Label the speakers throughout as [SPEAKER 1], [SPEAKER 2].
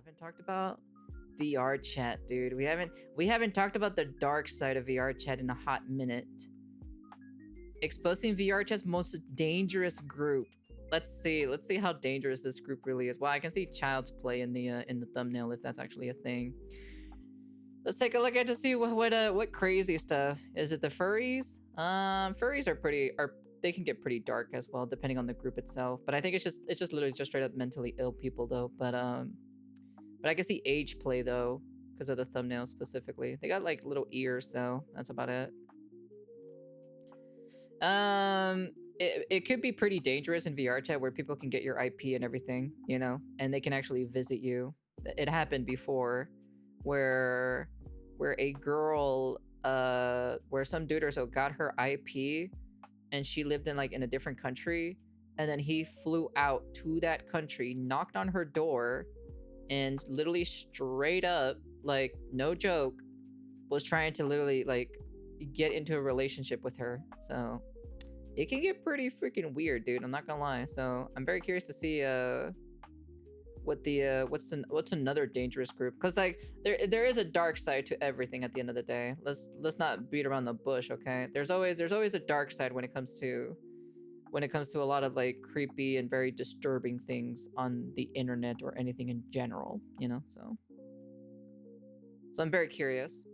[SPEAKER 1] haven't talked about VR chat, dude. We haven't talked about the dark side of VR chat in a hot minute. Exposing VR chat's most dangerous group. Let's see how dangerous this group really is. Well, I can see child's play in the thumbnail if that's actually a thing. Let's take a look at to see what crazy stuff. Is it the furries? Furries they can get pretty dark as well, depending on the group itself. But I think it's just literally just straight up mentally ill people though. But I can see age play though, because of the thumbnail specifically. They got like little ears though. That's about it. It could be pretty dangerous in VR chat where people can get your IP and everything, you know, and they can actually visit you. It happened before where a girl where some dude or so got her IP and she lived in a different country, and then he flew out to that country, knocked on her door, and literally straight up, like no joke, was trying to literally like get into a relationship with her. So it can get pretty freaking weird, dude. I'm not gonna lie. So I'm very curious to see what's another dangerous group, because like there is a dark side to everything at the end of the day. Let's not beat around the bush, okay? There's always a dark side when it comes to a lot of like creepy and very disturbing things on the internet or anything in general, you know. So I'm very curious.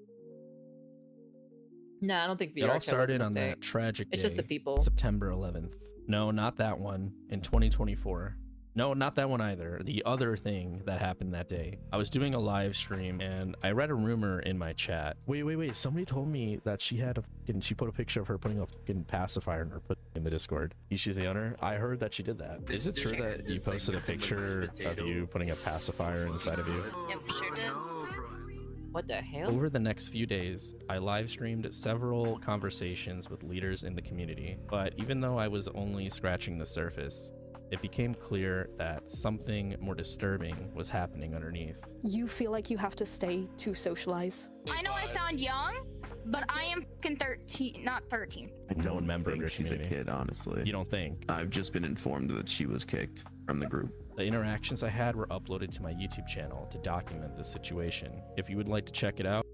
[SPEAKER 1] No, I don't think VR
[SPEAKER 2] It all
[SPEAKER 1] chat was a
[SPEAKER 2] started on
[SPEAKER 1] mistake.
[SPEAKER 2] that tragic
[SPEAKER 1] It's
[SPEAKER 2] day,
[SPEAKER 1] just the people.
[SPEAKER 2] September 11th. No, not that one. In 2024. No, not that one either. The other thing that happened that day. I was doing a live stream and I read a rumor in my chat. Wait. Somebody told me that she put a picture of her putting a fucking pacifier in her in the Discord. She's the owner. I heard that she did that. Is it true that you posted a picture of you putting a pacifier inside of you?
[SPEAKER 3] Yep, sure did.
[SPEAKER 1] What the hell?
[SPEAKER 2] Over the next few days, I live streamed several conversations with leaders in the community, but even though I was only scratching the surface, it became clear that something more disturbing was happening underneath.
[SPEAKER 4] You feel like you have to stay to socialize.
[SPEAKER 3] I know I sound young, but I am fucking 13, not 13.
[SPEAKER 2] Known member of your
[SPEAKER 5] She's a
[SPEAKER 2] community.
[SPEAKER 5] kid, honestly.
[SPEAKER 2] You don't think?
[SPEAKER 5] I've just been informed that she was kicked from the group.
[SPEAKER 2] The interactions I had were uploaded to my YouTube channel to document the situation. If you would like to check it out.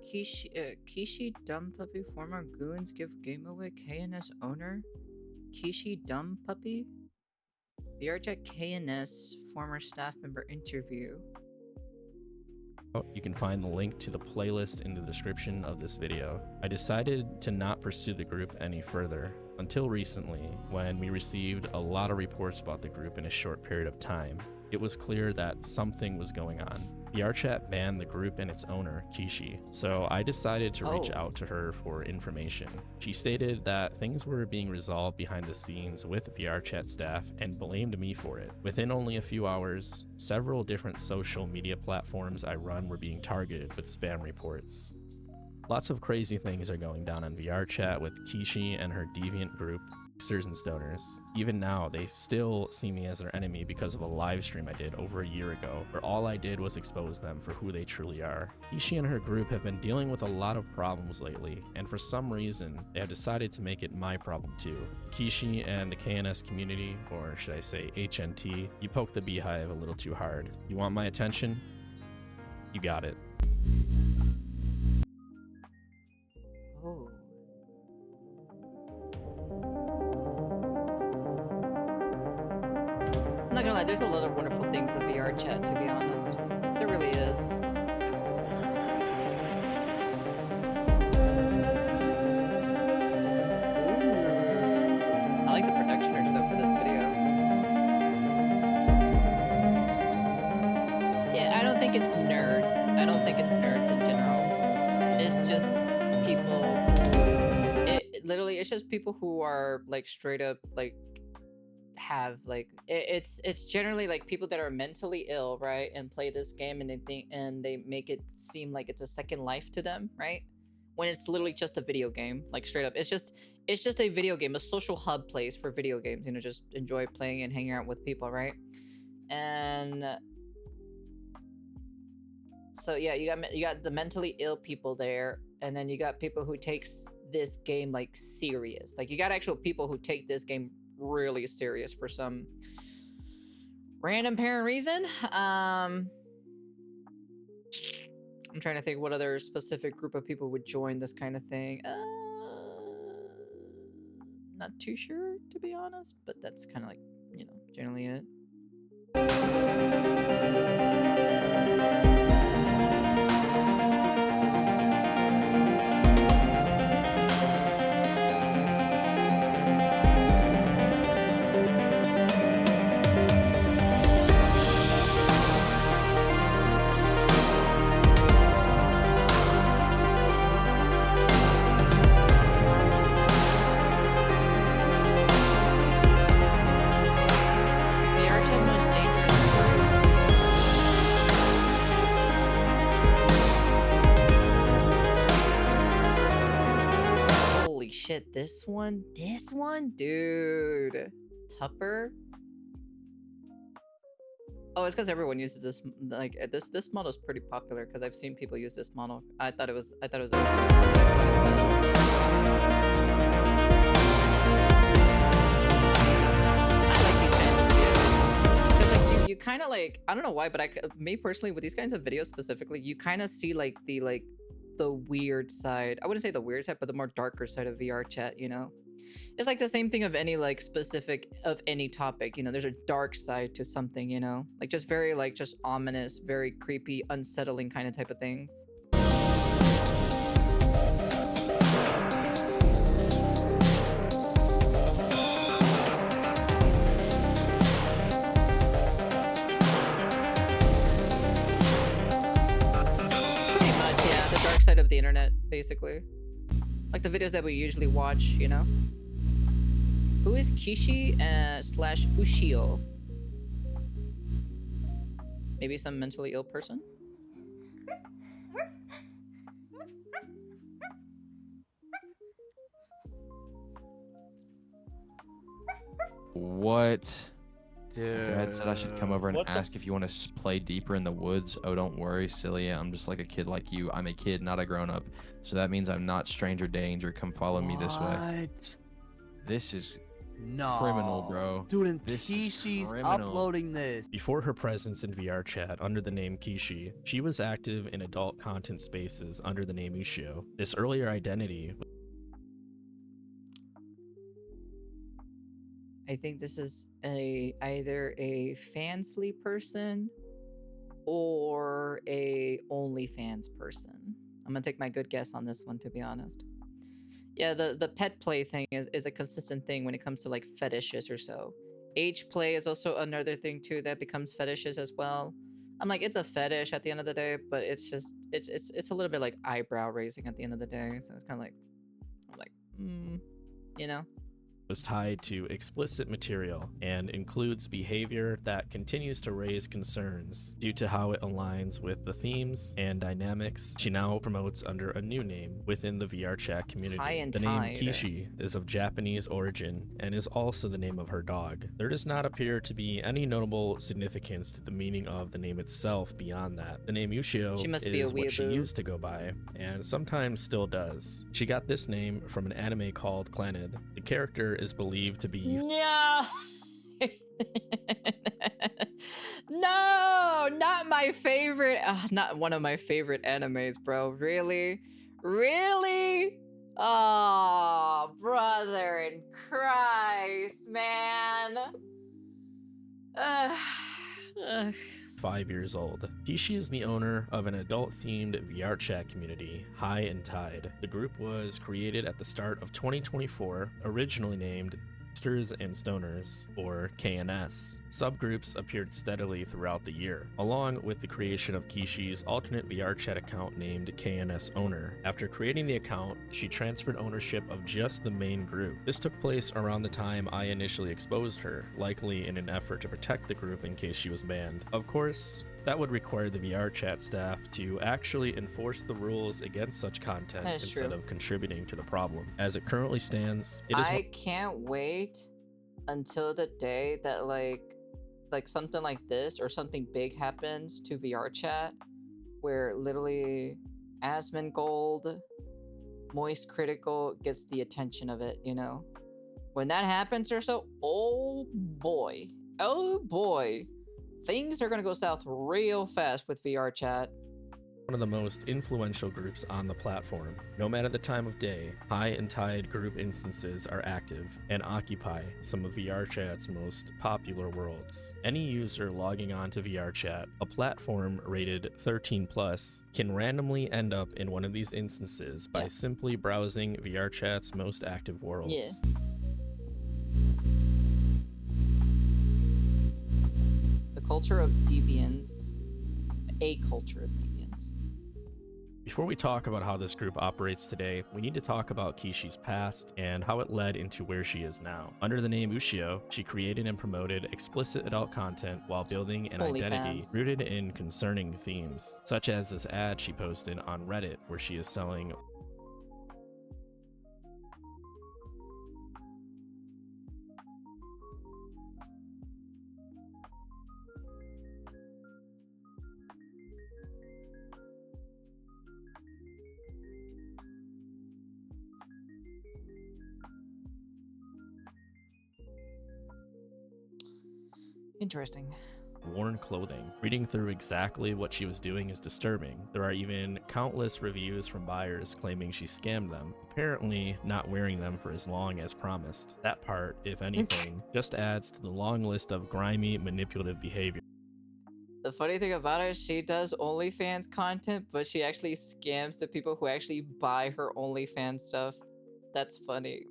[SPEAKER 1] Kishi Dumb Puppy, former Goons give game away, KNS owner. Kishi Dumb Puppy? VRChat KNS, former staff member interview.
[SPEAKER 2] You can find the link to the playlist in the description of this video. I decided to not pursue the group any further until recently, when we received a lot of reports about the group in a short period of time. It was clear that something was going on. VRChat banned the group and its owner, Kishi, so I decided to reach out to her for information. She stated that things were being resolved behind the scenes with VRChat staff and blamed me for it. Within only a few hours, several different social media platforms I run were being targeted with spam reports. Lots of crazy things are going down on VRChat with Kishi and her deviant group, Gangsters and Stoners. Even now, they still see me as their enemy because of a live stream I did over a year ago, where all I did was expose them for who they truly are. Kishi and her group have been dealing with a lot of problems lately, and for some reason, they have decided to make it my problem too. Kishi and the KNS community, or should I say HNT, you poke the beehive a little too hard. You want my attention? You got it.
[SPEAKER 1] Oh. I'm not gonna lie, there's a lot of wonderful things in VR chat, to be honest. There really is. Ooh. I like the production or so for this video. Yeah, I don't think it's nerds. I don't think it's nerds in general. It's just people who, it's just people who are like straight up like have like it's generally like people that are mentally ill, right, and play this game and they make it seem like it's a second life to them, right, when it's literally just a video game. Like straight up, it's just a video game, a social hub place for video games, you know, just enjoy playing and hanging out with people, right? And so yeah, you got the mentally ill people there, and then you got people who takes this game like serious. Like you got actual people who take this game really serious for some Random parent reason? I'm trying to think what other specific group of people would join this kind of thing. Not too sure, to be honest, but that's kind of like, you know, generally it. Shit, this one, dude, Tupper. Oh, it's because everyone uses this. Like this model is pretty popular because I've seen people use this model. I thought it was. I like these kinds of videos because like you kind of like, I don't know why, but me personally with these kinds of videos specifically, you kind of see like the weird side. I wouldn't say the weird side, but the more darker side of VR chat, you know? It's like the same thing of any like specific of any topic, you know, there's a dark side to something, you know? Like just very like just ominous, very creepy, unsettling kind of type of things. Side of the internet, basically. Like the videos that we usually watch, you know? Who is Kishi slash Ushio? Maybe some mentally ill person?
[SPEAKER 6] What?
[SPEAKER 7] Dude.
[SPEAKER 6] Dad said I should come over and ask if you want to play deeper in the woods. Oh, don't worry, silly. I'm just like a kid like you. I'm a kid, not a grown-up. So that means I'm not stranger danger. Come follow me this way. This is criminal, bro.
[SPEAKER 7] Dude, and
[SPEAKER 6] This is
[SPEAKER 7] Kishi's
[SPEAKER 6] criminal.
[SPEAKER 7] uploading this.
[SPEAKER 2] Before her presence in VR chat under the name Kishi, she was active in adult content spaces under the name Ushio. This earlier identity.
[SPEAKER 1] I think this is either a fansly person or a OnlyFans person. I'm gonna take my good guess on this one, to be honest. Yeah, the pet play thing is a consistent thing when it comes to like fetishes or so. Age play is also another thing too that becomes fetishes as well. I'm like, it's a fetish at the end of the day, but it's just it's a little bit like eyebrow raising at the end of the day. So it's kind of like, I'm like, you know.
[SPEAKER 2] Was tied to explicit material and includes behavior that continues to raise concerns due to how it aligns with the themes and dynamics she now promotes under a new name within the VR chat community. The name Kishi is of Japanese origin and is also the name of her dog. There does not appear to be any notable significance to the meaning of the name itself beyond that. The name Ushio is what she used to go by, and sometimes still does. She got this name from an anime called Clannad. The character is believed to be
[SPEAKER 1] no no, not my favorite, not one of my favorite animes, bro. Really oh, brother in Christ, man.
[SPEAKER 2] 5 years old. Kishi is the owner of an adult-themed VR chat community, High and Tide. The group was created at the start of 2024, originally named Hipsters and Stoners, or KNS. Subgroups appeared steadily throughout the year, along with the creation of Kishi's alternate VR chat account named KNS Owner. After creating the account, she transferred ownership of just the main group. This took place around the time I initially exposed her, likely in an effort to protect the group in case she was banned. Of course, that would require the VR chat staff to actually enforce the rules against such content instead of contributing to the problem. As it currently stands, it is—
[SPEAKER 1] I can't wait until the day that like something like this or something big happens to VR chat, where literally Asmongold, Moist Critical gets the attention of it, you know? When that happens or so, oh boy, things are gonna go south real fast with VR chat.
[SPEAKER 2] One of the most influential groups on the platform. No matter the time of day, High and Tide group instances are active and occupy some of VRChat's most popular worlds. Any user logging on to VRChat, a platform rated 13+, can randomly end up in one of these instances by simply browsing VRChat's most active worlds.
[SPEAKER 1] Yeah. The culture of deviance. A culture of deviance.
[SPEAKER 2] Before we talk about how this group operates today, we need to talk about Kishi's past and how it led into where she is now. Under the name Ushio, she created and promoted explicit adult content while building an identity rooted in concerning themes, such as this ad she posted on Reddit where she is selling
[SPEAKER 1] Interesting.
[SPEAKER 2] worn clothing. Reading through exactly what she was doing is disturbing. There are even countless reviews from buyers claiming she scammed them, apparently not wearing them for as long as promised. That part, if anything, just adds to the long list of grimy, manipulative behavior.
[SPEAKER 1] The funny thing about it, she does OnlyFans content, but she actually scams the people who actually buy her OnlyFans stuff. That's funny.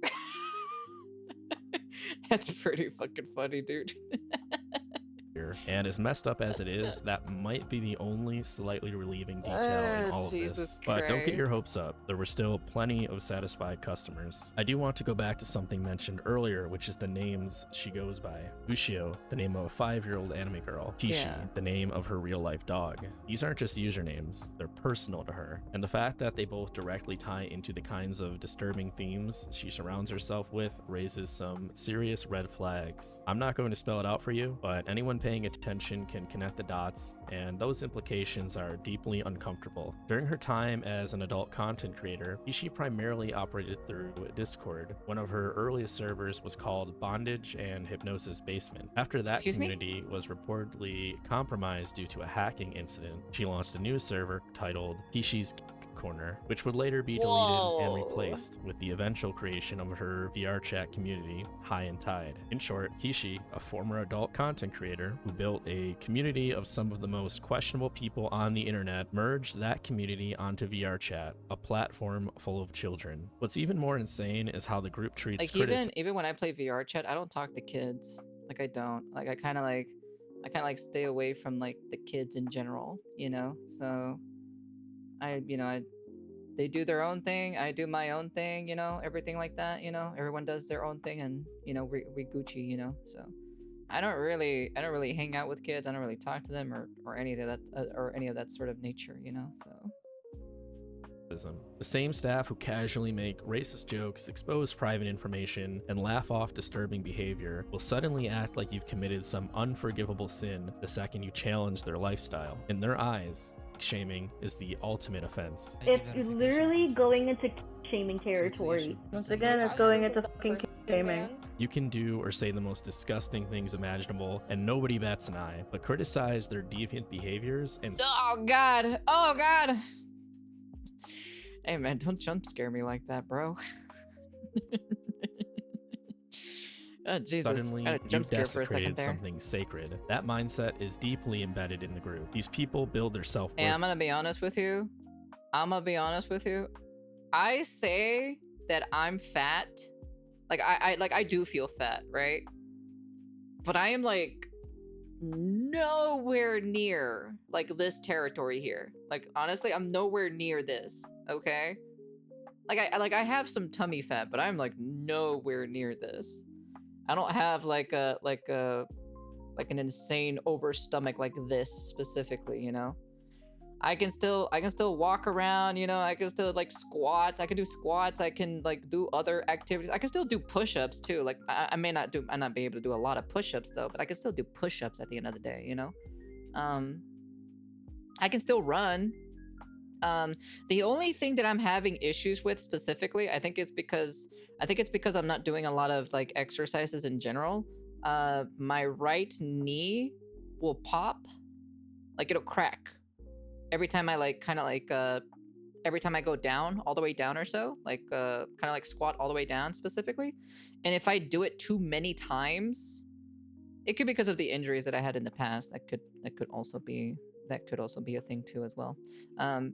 [SPEAKER 1] That's pretty fucking funny, dude.
[SPEAKER 2] And as messed up as it is, that might be the only slightly relieving detail in all of this. But don't get your hopes up. There were still plenty of satisfied customers. I do want to go back to something mentioned earlier, which is the names she goes by. Ushio, the name of a 5-year-old anime girl. Kishi, the name of her real-life dog. These aren't just usernames, they're personal to her. And the fact that they both directly tie into the kinds of disturbing themes she surrounds herself with raises some serious red flags. I'm not going to spell it out for you, but anyone paying attention can connect the dots, and those implications are deeply uncomfortable. During her time as an adult content creator, Kishi primarily operated through Discord. One of her earliest servers was called Bondage and Hypnosis Basement. After that community was reportedly compromised due to a hacking incident, she launched a new server titled Kishi's Corner, which would later be deleted and replaced with the eventual creation of her VR chat community, High and Tide. In short, Kishi, a former adult content creator who built a community of some of the most questionable people on the internet, merged that community onto VR chat, a platform full of children. What's even more insane is how the group treats
[SPEAKER 1] even when I play VR chat, I don't talk to kids. Like I don't. Like I kind of like stay away from like the kids in general, you know? So they do their own thing, I do my own thing, you know, everything like that, you know, everyone does their own thing, and you know, we Gucci, you know. So I don't really hang out with kids. I don't really talk to them or any of that sort of nature, you know. So
[SPEAKER 2] the same staff who casually make racist jokes, expose private information, and laugh off disturbing behavior will suddenly act like you've committed some unforgivable sin the second you challenge their lifestyle. In their eyes, shaming is the ultimate offense.
[SPEAKER 7] It's literally going into shaming territory. Once again, it's going into fucking shaming.
[SPEAKER 2] You can do or say the most disgusting things imaginable, and nobody bats an eye, but criticize their deviant behaviors and
[SPEAKER 1] oh god. Hey man, don't jump scare me like that, bro. Oh Jesus!
[SPEAKER 2] Suddenly, you've desecrated something sacred. That mindset is deeply embedded in the group. These people build their self-worth.
[SPEAKER 1] Hey, I'm gonna be honest with you. I say that I'm fat. Like I do feel fat, right? But I am like nowhere near like this territory here. Like honestly, I'm nowhere near this. Okay. Like I have some tummy fat, but I'm like nowhere near this. I don't have like an insane over stomach like this specifically, you know. I can still walk around, you know. I can still like squats. I can do squats. I can like do other activities. I can still do push-ups too. Like I may not be able to do a lot of push-ups though, but I can still do push-ups at the end of the day, you know. I can still run. The only thing that I'm having issues with specifically, I think it's because I'm not doing a lot of like exercises in general. My right knee will pop, like it'll crack every time I like kind of like every time I go down, all the way down or so, like kind of like squat all the way down specifically. And if I do it too many times, it could be because of the injuries that I had in the past. That could also be a thing too as well.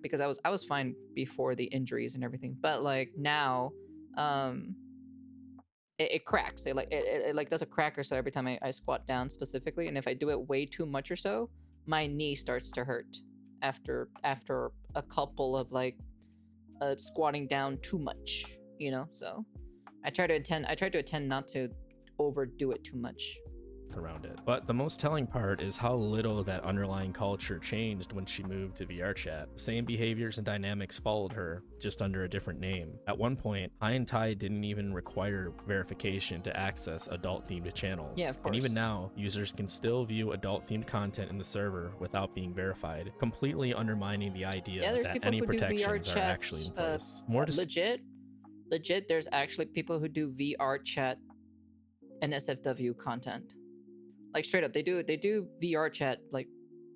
[SPEAKER 1] Because I was fine before the injuries and everything, but like now, it cracks. It like does a crack or so every time I squat down specifically, and if I do it way too much or so, my knee starts to hurt after a couple of like squatting down too much, you know. So I try to attend not to overdo it too much
[SPEAKER 2] around it. But the most telling part is how little that underlying culture changed when she moved to VRChat. The same behaviors and dynamics followed her, just under a different name. At one point, High and Tide didn't even require verification to access adult-themed channels.
[SPEAKER 1] Yeah, of course.
[SPEAKER 2] And even now, users can still view adult-themed content in the server without being verified, completely undermining the idea
[SPEAKER 1] there's
[SPEAKER 2] that
[SPEAKER 1] people
[SPEAKER 2] any
[SPEAKER 1] who do
[SPEAKER 2] protections
[SPEAKER 1] VR
[SPEAKER 2] are actually in place. More
[SPEAKER 1] legit, there's actually people who do VR chat NSFW content. Like straight up, they do VR chat like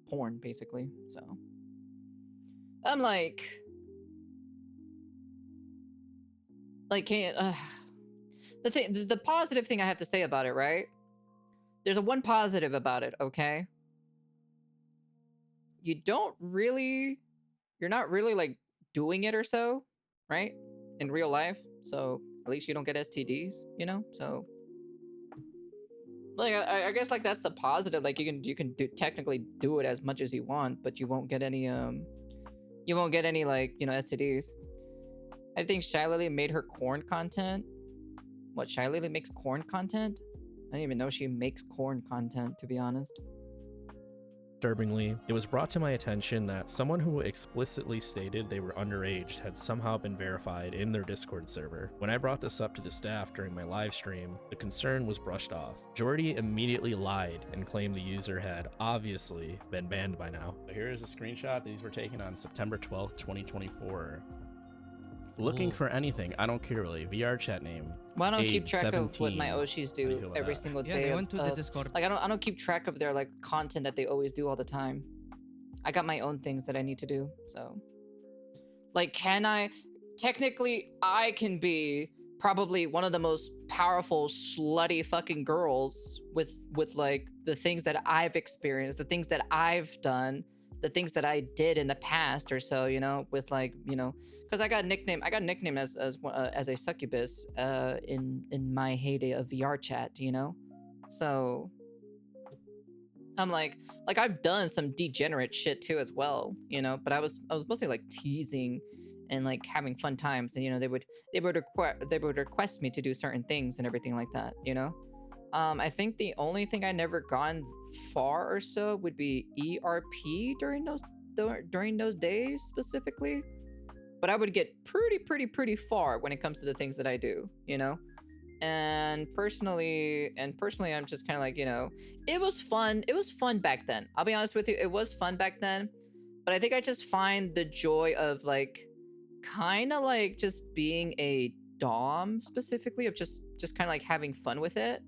[SPEAKER 1] porn basically. So I'm like can't the positive thing I have to say about it, right? There's a one positive about it, okay? You're not really like doing it or so, right? In real life. So at least you don't get STDs, you know? So like I guess like that's the positive. Like you can technically do it as much as you want, but you won't get any like, you know, STDs. I think Shy Lily made her corn content. What, Shy Lily makes corn content? I didn't even know she makes corn content, to be honest.
[SPEAKER 2] Disturbingly, it was brought to my attention that someone who explicitly stated they were underage had somehow been verified in their Discord server. When I brought this up to the staff during my live stream, the concern was brushed off. Jordy immediately lied and claimed the user had obviously been banned by now. Here is a screenshot. These were taken on September 12th, 2024. Looking for anything, I don't care really. VR chat name.
[SPEAKER 1] Well, I don't keep track
[SPEAKER 2] 17.
[SPEAKER 1] of what my Oshis do every single day.
[SPEAKER 8] They went to the Discord.
[SPEAKER 1] Like I don't keep track of their like content that they always do all the time. I got my own things that I need to do. So, like, technically, I can be probably one of the most powerful slutty fucking girls with like the things that I've experienced, the things that I've done, the things that I did in the past or so, you know, with like, you know. Because I got nicknamed as a succubus in my heyday of VR chat, you know. So I'm like I've done some degenerate shit too as well, you know. But I was mostly like teasing and like having fun times, and you know they would request me to do certain things and everything like that, you know. I think the only thing I never gone far or so would be ERP during those days specifically. But I would get pretty far when it comes to the things that I do, you know? And personally, I'm just kind of like, you know, it was fun. It was fun back then. I'll be honest with you. It was fun back then. But I think I just find the joy of like, kind of like just being a dom specifically, of just kind of like having fun with it.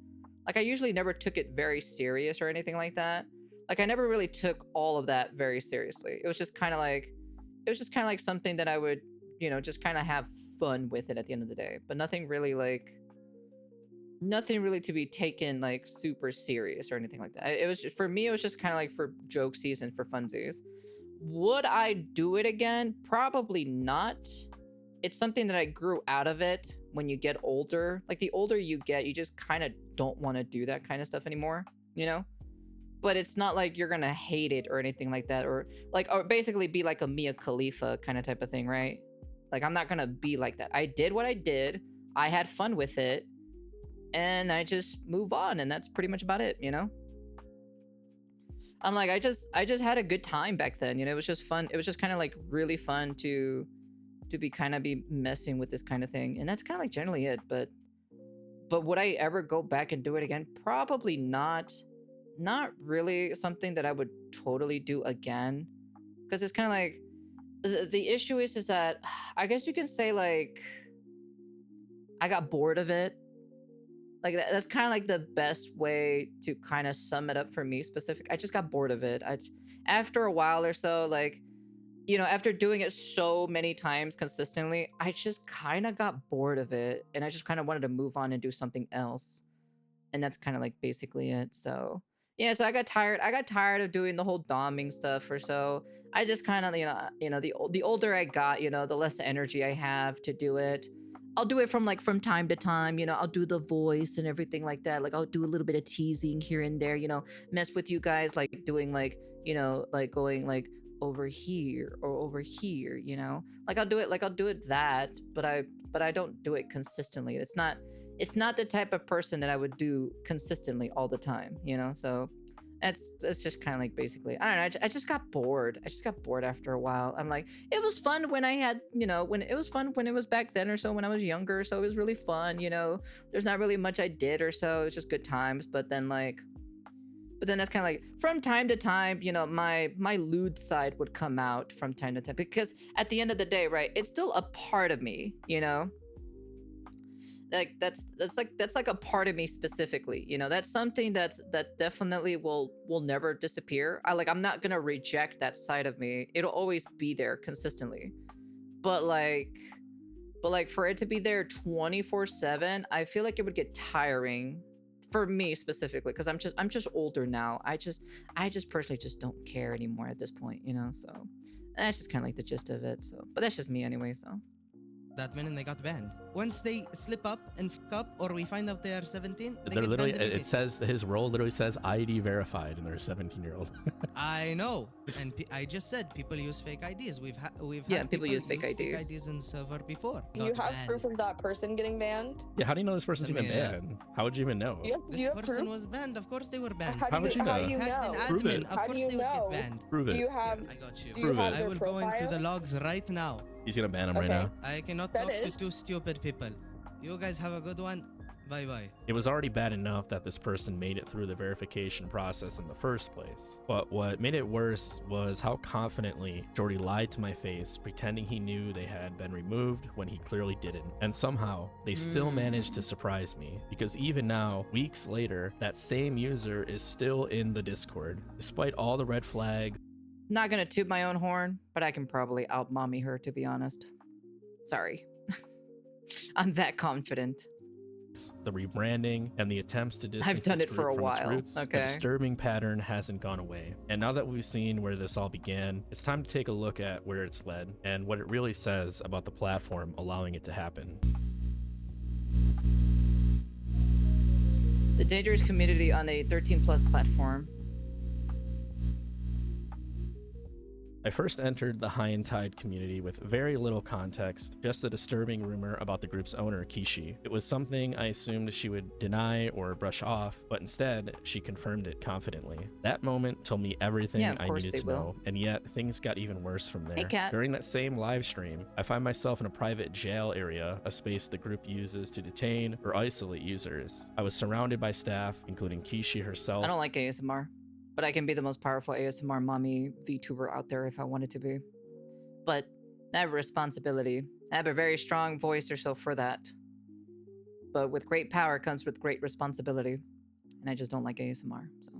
[SPEAKER 1] Like I usually never took it very serious or anything like that. Like I never really took all of that very seriously. It was just kind of like something that I would, you know, just kind of have fun with it at the end of the day, but nothing really to be taken like super serious or anything like that. It was just, for me, it was just kind of like for jokesies and for funsies. Would I do it again? Probably not. It's something that I grew out of it when you get older. Like the older you get, you just kind of don't want to do that kind of stuff anymore, you know? But it's not like you're gonna hate it or anything like that, or basically be like a Mia Khalifa kind of type of thing, right? Like I'm not gonna be like that. I did what I did, I had fun with it, and I just move on, and that's pretty much about it, you know? I'm like, I just had a good time back then, you know. It was just fun. It was just kind of like really fun to be messing with this kind of thing, and that's kind of like generally it. But would I ever go back and do it again? Probably not. Not really something that I would totally do again, because it's kind of like the issue is that I guess you can say like I got bored of it, Like that's kind of like the best way to kind of sum it up for me specific. I just got bored of it. After a while or so, like, you know, after doing it so many times consistently, I just kind of got bored of it, and I just kind of wanted to move on and do something else. And that's kind of like basically it. So yeah, so I got tired of doing the whole doming stuff or so. I just kind of, the older I got, you know, the less energy I have to do it. I'll do it from time to time, you know, I'll do the voice and everything like that. Like I'll do a little bit of teasing here and there, you know, mess with you guys, like doing like, you know, like going like over here or over here, you know, like I'll do it that, but I don't do it consistently. It's not the type of person that I would do consistently all the time, you know? So that's just kind of like basically, I don't know. I just got bored. I just got bored after a while. I'm like, it was fun when I had, you know, when it was fun when it was back then or so, when I was younger. So it was really fun, you know, there's not really much I did or so. It's just good times. But then that's kind of like from time to time, you know, my lewd side would come out from time to time, because at the end of the day, right, it's still a part of me, you know? Like that's like a part of me specifically, you know. That's something that definitely will never disappear. I'm not gonna reject that side of me. It'll always be there consistently, but like for it to be there 24/7, I feel like it would get tiring for me specifically, because I'm just older now. I just personally just don't care anymore at this point, you know. So that's just kind of like the gist of it. So, but that's just me anyway. So.
[SPEAKER 8] That minute they got banned. Once they slip up and fuck up, or we find out they are 17, they
[SPEAKER 2] they're
[SPEAKER 8] get
[SPEAKER 2] literally,
[SPEAKER 8] banned
[SPEAKER 2] it says his role literally says ID verified, and they're a 17-year-old.
[SPEAKER 8] I know, and I just said people use fake IDs. We've
[SPEAKER 1] yeah,
[SPEAKER 8] had
[SPEAKER 1] people use fake IDs.
[SPEAKER 8] in server before.
[SPEAKER 9] Do you have proof of that person getting banned?
[SPEAKER 2] Yeah, how do you know this person's even banned? How would you even know?
[SPEAKER 8] This person was banned. Of course they were banned.
[SPEAKER 2] How would you know?
[SPEAKER 8] Tagged in
[SPEAKER 2] Prove
[SPEAKER 8] admin.
[SPEAKER 2] it.
[SPEAKER 8] Of course they would get banned.
[SPEAKER 2] Prove it.
[SPEAKER 9] Do you have?
[SPEAKER 8] I got you.
[SPEAKER 9] Do you have
[SPEAKER 8] I
[SPEAKER 9] their
[SPEAKER 8] will go into
[SPEAKER 9] profile?
[SPEAKER 8] the logs right now.
[SPEAKER 2] He's gonna ban him right now.
[SPEAKER 8] I cannot talk to two stupid people. You guys have a good one. Bye bye.
[SPEAKER 2] It was already bad enough that this person made it through the verification process in the first place. But what made it worse was how confidently Jordy lied to my face, pretending he knew they had been removed when he clearly didn't. And somehow, they still managed to surprise me, because even now, weeks later, that same user is still in the Discord, despite all the red flags.
[SPEAKER 1] Not gonna toot my own horn, but I can probably out-mommy her, to be honest. Sorry. I'm that confident.
[SPEAKER 2] The rebranding and the attempts to distance
[SPEAKER 1] I've done
[SPEAKER 2] this
[SPEAKER 1] it for
[SPEAKER 2] group
[SPEAKER 1] a
[SPEAKER 2] from its
[SPEAKER 1] while.
[SPEAKER 2] roots, the
[SPEAKER 1] Okay.
[SPEAKER 2] disturbing pattern hasn't gone away. And now that we've seen where this all began, it's time to take a look at where it's led and what it really says about the platform allowing it to happen.
[SPEAKER 1] The dangerous community on a 13+ platform.
[SPEAKER 2] I first entered the High and Tide community with very little context, just a disturbing rumor about the group's owner, Kishi. It was something I assumed she would deny or brush off, but instead, she confirmed it confidently. That moment told me everything I needed to know, and yet things got even worse from there.
[SPEAKER 1] Hey, Kat.
[SPEAKER 2] During that same live stream, I find myself in a private jail area, a space the group uses to detain or isolate users. I was surrounded by staff, including Kishi herself.
[SPEAKER 1] I don't like ASMR. But I can be the most powerful ASMR mommy VTuber out there if I wanted to be. But I have a responsibility. I have a very strong voice or so for that. But with great power comes with great responsibility. And I just don't like ASMR, so.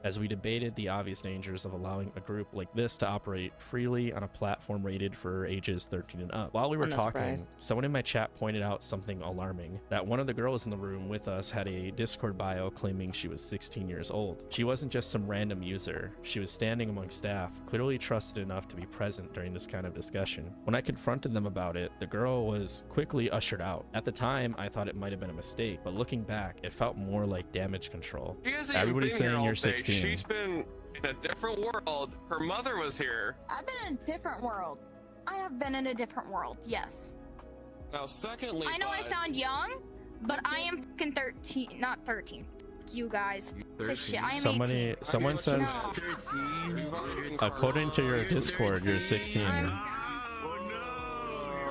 [SPEAKER 2] As we debated the obvious dangers of allowing a group like this to operate freely on a platform rated for ages 13 and up. While we were talking, someone in my chat pointed out something alarming, that one of the girls in the room with us had a Discord bio claiming she was 16 years old. She wasn't just some random user. She was standing among staff, clearly trusted enough to be present during this kind of discussion. When I confronted them about it, the girl was quickly ushered out. At the time, I thought it might have been a mistake, but looking back, it felt more like damage control. Everybody's saying you're 16.
[SPEAKER 10] She's been in a different world. Her mother was here.
[SPEAKER 3] I've been in a different world. I have been in a different world, yes.
[SPEAKER 10] Now, secondly,
[SPEAKER 3] I know I sound young, but I am fucking 13, not 13. You guys. This shit, I am 18.
[SPEAKER 2] Someone says, according to your Discord, you're 16.
[SPEAKER 3] If I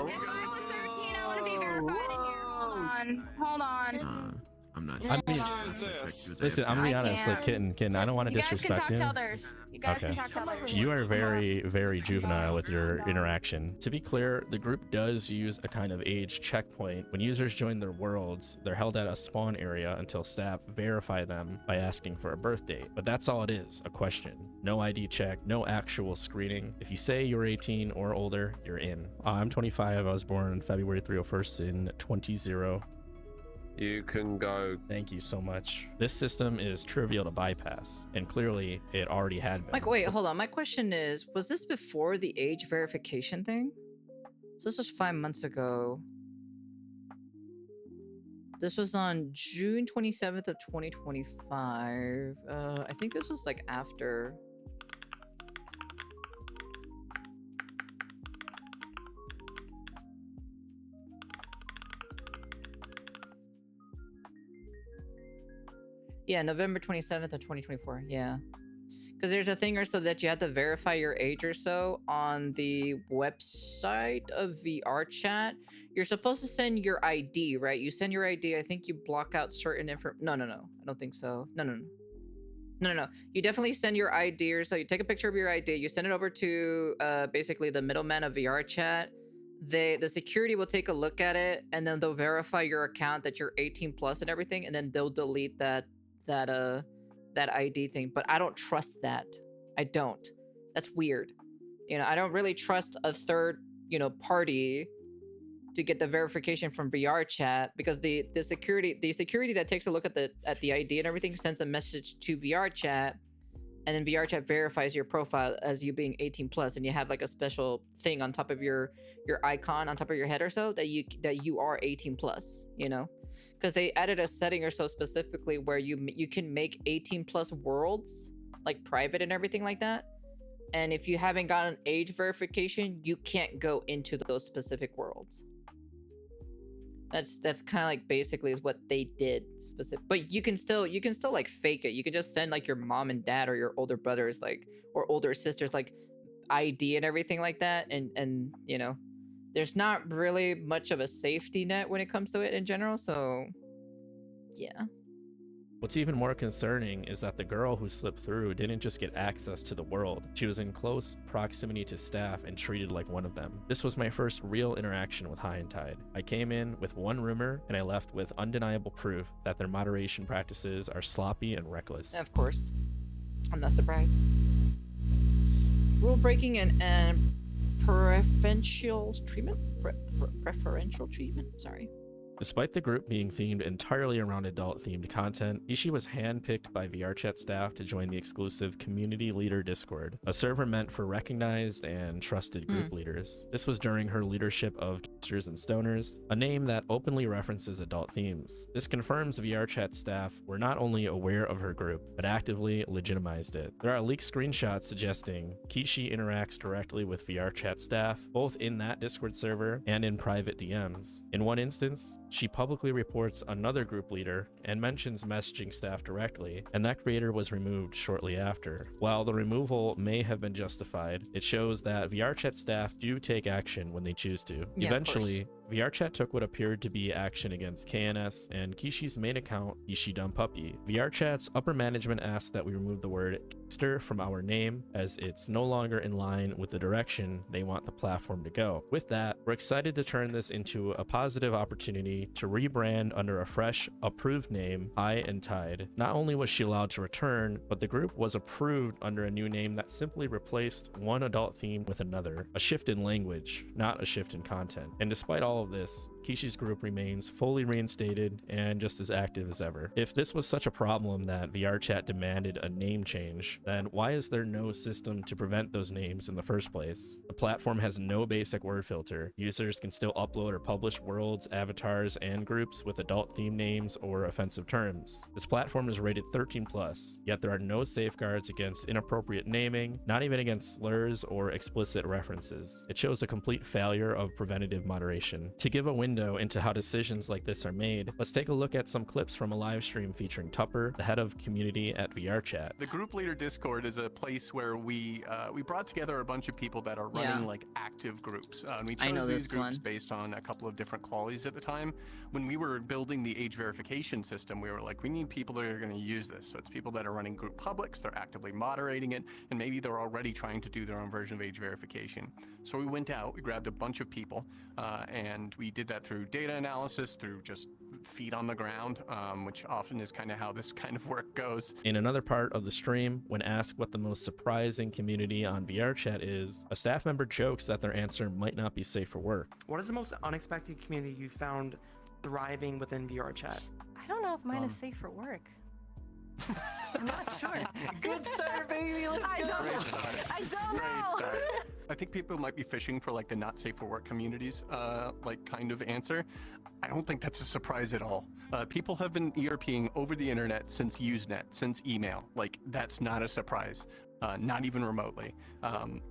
[SPEAKER 3] was 13, I want to be verified in here. Hold on.
[SPEAKER 5] I'm I'm not.
[SPEAKER 2] I mean, listen, I'm gonna be
[SPEAKER 3] I
[SPEAKER 2] honest. Like,
[SPEAKER 3] can't.
[SPEAKER 2] kitten, I don't want to
[SPEAKER 3] You guys can
[SPEAKER 2] disrespect
[SPEAKER 3] talk
[SPEAKER 2] you.
[SPEAKER 3] to others. You guys
[SPEAKER 2] Okay.
[SPEAKER 3] can talk to others.
[SPEAKER 2] You are very, very juvenile with your interaction. To be clear, the group does use a kind of age checkpoint. When users join their worlds, they're held at a spawn area until staff verify them by asking for a birth date. But that's all it is, a question. No ID check, no actual screening. If you say you're 18 or older, you're in. I'm 25. I was born on February 301st in 2020.
[SPEAKER 10] You can go.
[SPEAKER 2] Thank you so much. This system is trivial to bypass, and clearly it already had been.
[SPEAKER 1] Like, wait, hold on. My question is, was this before the age verification thing? So this was 5 months ago. This was on June 27th of 2025. I think this was like after. Yeah, November 27th of 2024. Yeah. Because there's a thing or so that you have to verify your age or so on the website of VR chat. You're supposed to send your ID, right? You send your ID. I think you block out certain info. No. I don't think so. No. You definitely send your ID or so. You take a picture of your ID. You send it over to basically the middleman of VR chat. The security will take a look at it, and then they'll verify your account that you're 18 plus and everything, and then they'll delete that ID thing. But I don't trust that. I don't. That's weird. I don't really trust a third, party to get the verification from VR chat, because the security that takes a look at the ID and everything sends a message to VR chat, and then VR chat verifies your profile as you being 18 plus, and you have like a special thing on top of your icon on top of your head or so that you are 18 plus, because they added a setting or so specifically where you can make 18 plus worlds like private and everything like that. And if you haven't gotten age verification, you can't go into those specific worlds. That's kind of like basically is what they did specific. But you can still like fake it. You can just send like your mom and dad or your older brothers or older sisters like ID and everything like that, and there's not really much of a safety net when it comes to it in general, so yeah.
[SPEAKER 2] What's even more concerning is that the girl who slipped through didn't just get access to the world. She was in close proximity to staff and treated like one of them. This was my first real interaction with High and Tide. I came in with one rumor, and I left with undeniable proof that their moderation practices are sloppy and reckless.
[SPEAKER 1] Of course. I'm not surprised. Rule breaking and preferential treatment? Preferential treatment? Sorry.
[SPEAKER 2] Despite the group being themed entirely around adult-themed content, Ishi was handpicked by VRChat staff to join the exclusive Community Leader Discord, a server meant for recognized and trusted group leaders. This was during her leadership of Gangsters and Stoners, a name that openly references adult themes. This confirms VRChat staff were not only aware of her group, but actively legitimized it. There are leaked screenshots suggesting Kishi interacts directly with VRChat staff, both in that Discord server and in private DMs. In one instance, she publicly reports another group leader and mentions messaging staff directly, and that creator was removed shortly after. While the removal may have been justified, it shows that VRChat staff do take action when they choose to.
[SPEAKER 1] Yeah,
[SPEAKER 2] Eventually, VRChat took what appeared to be action against KNS and Kishi's main account, Kishi Dumb Puppy. VRChat's upper management asked that we remove the word gangster from our name, as it's no longer in line with the direction they want the platform to go. With that, we're excited to turn this into a positive opportunity to rebrand under a fresh, approved name, High and Tide. Not only was she allowed to return, but the group was approved under a new name that simply replaced one adult theme with another. A shift in language, not a shift in content. And despite all of this, Kishi's group remains fully reinstated and just as active as ever. If this was such a problem that VRChat demanded a name change, then why is there no system to prevent those names in the first place? The platform has no basic word filter. Users can still upload or publish worlds, avatars, and groups with adult theme names or offensive terms. This platform is rated 13+, yet there are no safeguards against inappropriate naming, not even against slurs or explicit references. It shows a complete failure of preventative moderation. information. To give a window into how decisions like this are made, let's take a look at some clips from a live stream featuring Tupper, the head of community at VRChat.
[SPEAKER 11] The group leader Discord is a place where we brought together a bunch of people that are running like active groups. And we chose these groups based on a couple of different qualities at the time. When we were building the age verification system, we were like, we need people that are going to use this. So it's people that are running group publics, they're actively moderating it, and maybe they're already trying to do their own version of age verification. So we went out, we grabbed a bunch of people, and we did that through data analysis, through just feet on the ground, which often is kind of how this kind of work goes.
[SPEAKER 2] In another part of the stream, when asked what the most surprising community on VRChat is, a staff member jokes that their answer might not be safe for work.
[SPEAKER 12] What is the most unexpected community you found thriving within VRChat?
[SPEAKER 13] I don't know if mine is safe for work. I'm not sure.
[SPEAKER 11] Good start, baby. Let's go. Great start.
[SPEAKER 13] I don't know.
[SPEAKER 11] Start. I think people might be fishing for like the not safe for work communities, like kind of answer. I don't think that's a surprise at all. People have been ERPing over the internet since Usenet, since email. Like that's not a surprise. Not even remotely.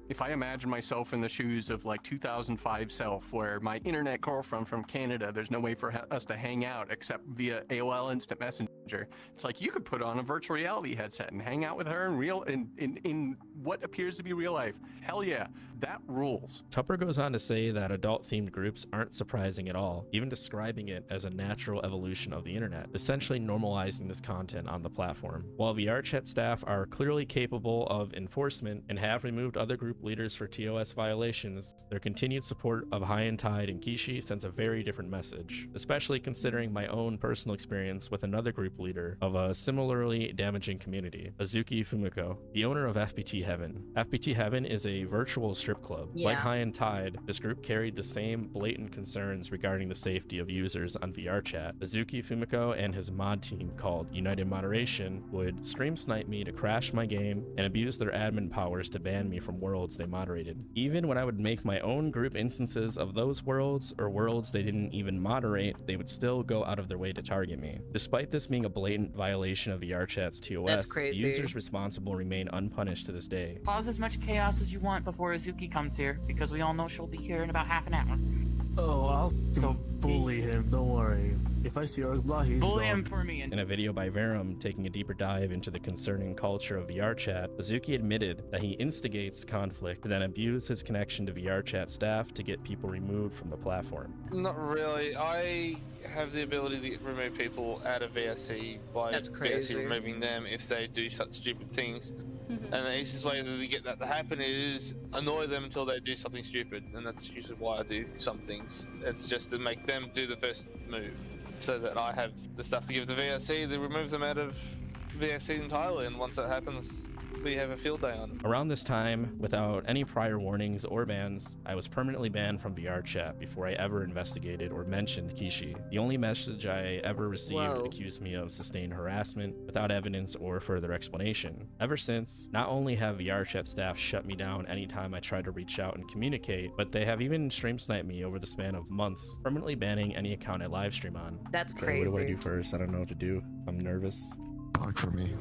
[SPEAKER 11] If I imagine myself in the shoes of like 2005 self, where my internet girlfriend from Canada, there's no way for us to hang out except via AOL Instant Messenger. It's like you could put on a virtual reality headset and hang out with her in what appears to be real life. Hell yeah, that rules.
[SPEAKER 2] Tupper goes on to say that adult-themed groups aren't surprising at all, even describing it as a natural evolution of the internet, essentially normalizing this content on the platform. While VRChat staff are clearly capable of enforcement and have removed other group leaders for TOS violations, their continued support of High and Tide and Kishi sends a very different message, especially considering my own personal experience with another group leader of a similarly damaging community, Azuki Fumiko, the owner of FPT Heaven. FPT Heaven is a virtual strip club. Like High and Tide, this group carried the same blatant concerns regarding the safety of users on VRChat. Azuki Fumiko and his mod team called United Moderation would stream snipe me to crash my game and abuse their admin powers to ban me from worlds they moderated. Even when I would make my own group instances of those worlds or worlds they didn't even moderate, they would still go out of their way to target me. Despite this being a blatant violation of VRChat's TOS, the users responsible remain unpunished to this day.
[SPEAKER 14] Cause as much chaos as you want before Azuki comes here, because we all know she'll be here in about half an hour.
[SPEAKER 15] Oh, I'll bully him, don't worry. If I see Argbla, he's
[SPEAKER 14] bully
[SPEAKER 15] gone.
[SPEAKER 14] him for me.
[SPEAKER 2] In a video by Verum taking a deeper dive into the concerning culture of VRChat, Azuki admitted that he instigates conflict and then abused his connection to VRChat staff to get people removed from the platform.
[SPEAKER 16] Not really. I have the ability to remove people out of VRC by VRC removing them if they do such stupid things. And the easiest way to get that to happen is annoy them until they do something stupid, and that's usually why I do some things. It's just to make them do the first move, so that I have the stuff to give to VRC to remove them out of VRC entirely, and once that happens, we have a field day on them.
[SPEAKER 2] Around this time, without any prior warnings or bans, I was permanently banned from VRChat before I ever investigated or mentioned Kishi. The only message I ever received accused me of sustained harassment without evidence or further explanation. Ever since, not only have VRChat staff shut me down anytime I try to reach out and communicate, but they have even stream sniped me over the span of months, permanently banning any account I live stream on.
[SPEAKER 1] That's
[SPEAKER 2] Okay,
[SPEAKER 1] crazy.
[SPEAKER 2] what do I do first? I don't know what to do. I'm nervous.
[SPEAKER 5] Talk for me.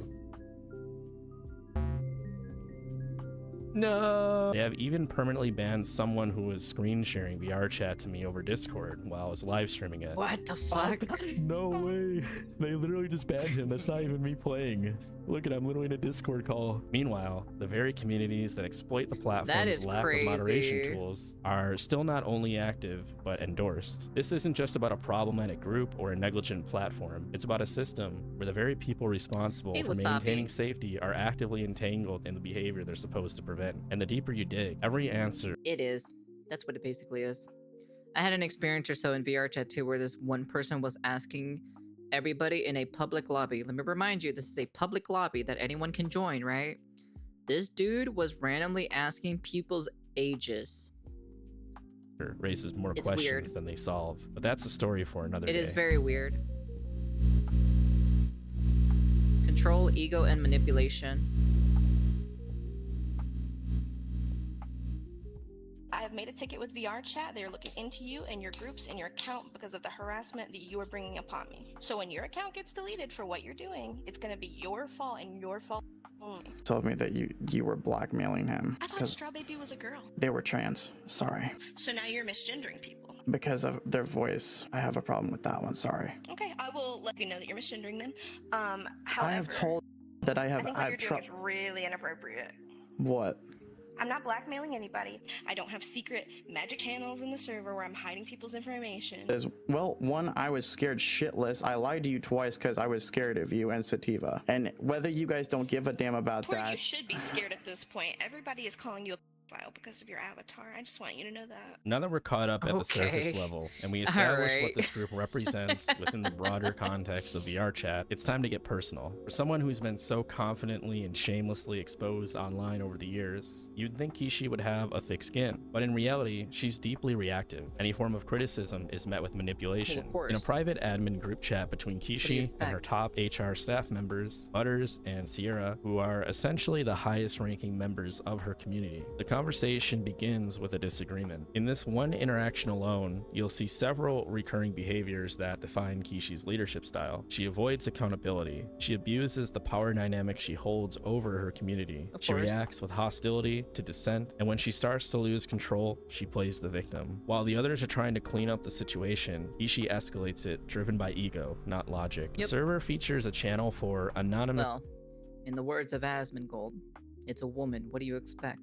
[SPEAKER 2] No! They have even permanently banned someone who was screen sharing VRChat to me over Discord while I was live streaming it.
[SPEAKER 1] What the fuck?
[SPEAKER 2] No way. They literally just banned him. That's not even me playing. Look at, I'm literally in a Discord call. Meanwhile, the very communities that exploit the platform's lack of moderation tools are still not only active, but endorsed. This isn't just about a problematic group or a negligent platform. It's about a system where the very people responsible for maintaining safety are actively entangled in the behavior they're supposed to prevent. And the deeper you dig, every answer...
[SPEAKER 1] It is. That's what it basically is. I had an experience or so in VRChat too where this one person was asking everybody in a public lobby. Let me remind you, this is a public lobby that anyone can join, right? This dude was randomly asking people's ages.
[SPEAKER 2] Raises more questions than they solve. But that's a story for another day.
[SPEAKER 1] It is very weird. Control, ego, and manipulation.
[SPEAKER 17] I have made a ticket with VRChat. They are looking into you and your groups and your account because of the harassment that you are bringing upon me. So when your account gets deleted for what you're doing, it's going to be your fault and your fault only.
[SPEAKER 18] Told me that you were blackmailing him.
[SPEAKER 17] I thought Straw Baby was a girl.
[SPEAKER 18] They were trans. Sorry.
[SPEAKER 17] So now you're misgendering people.
[SPEAKER 12] because of their voice. I have a problem with that one. Sorry.
[SPEAKER 17] Okay, I will let you know that you're misgendering them.
[SPEAKER 12] I have
[SPEAKER 17] However,
[SPEAKER 12] told that I have.
[SPEAKER 17] I think what
[SPEAKER 12] I've
[SPEAKER 17] you're doing is really inappropriate.
[SPEAKER 12] What?
[SPEAKER 17] I'm not blackmailing anybody. I don't have secret magic channels in the server where I'm hiding people's information.
[SPEAKER 12] Well, one, I was scared shitless. I lied to you twice because I was scared of you and Sativa. And whether you guys don't give a damn about
[SPEAKER 17] Or you
[SPEAKER 12] that.
[SPEAKER 17] should be scared at this point. Everybody is calling you a file because of your avatar. I just want you to know that.
[SPEAKER 2] Now that we're caught up at the surface
[SPEAKER 1] Okay.
[SPEAKER 2] level and we establish
[SPEAKER 1] Alright.
[SPEAKER 2] what this group represents within the broader context of VR chat, it's time to get personal. For someone who's been so confidently and shamelessly exposed online over the years, you'd think Kishi would have a thick skin, but in reality, she's deeply reactive. Any form of criticism is met with manipulation.
[SPEAKER 1] Well, of course.
[SPEAKER 2] In a private admin group chat between
[SPEAKER 1] do you
[SPEAKER 2] Kishi and her
[SPEAKER 1] expect?
[SPEAKER 2] top HR staff members, Butters and Sierra, who are essentially the highest ranking members of her community, the conversation begins with a disagreement. In this one interaction alone, you'll see several recurring behaviors that define Kishi's leadership style. She avoids accountability. She abuses the power dynamic she holds over her community.
[SPEAKER 1] Of
[SPEAKER 2] She
[SPEAKER 1] course.
[SPEAKER 2] reacts with hostility to dissent, and when she starts to lose control, she plays the victim. While the others are trying to clean up the situation, Kishi escalates it, driven by ego, not logic. The
[SPEAKER 1] Yep.
[SPEAKER 2] server features a channel for anonymous
[SPEAKER 1] Well, in the words of Asmongold, it's a woman. What do you expect?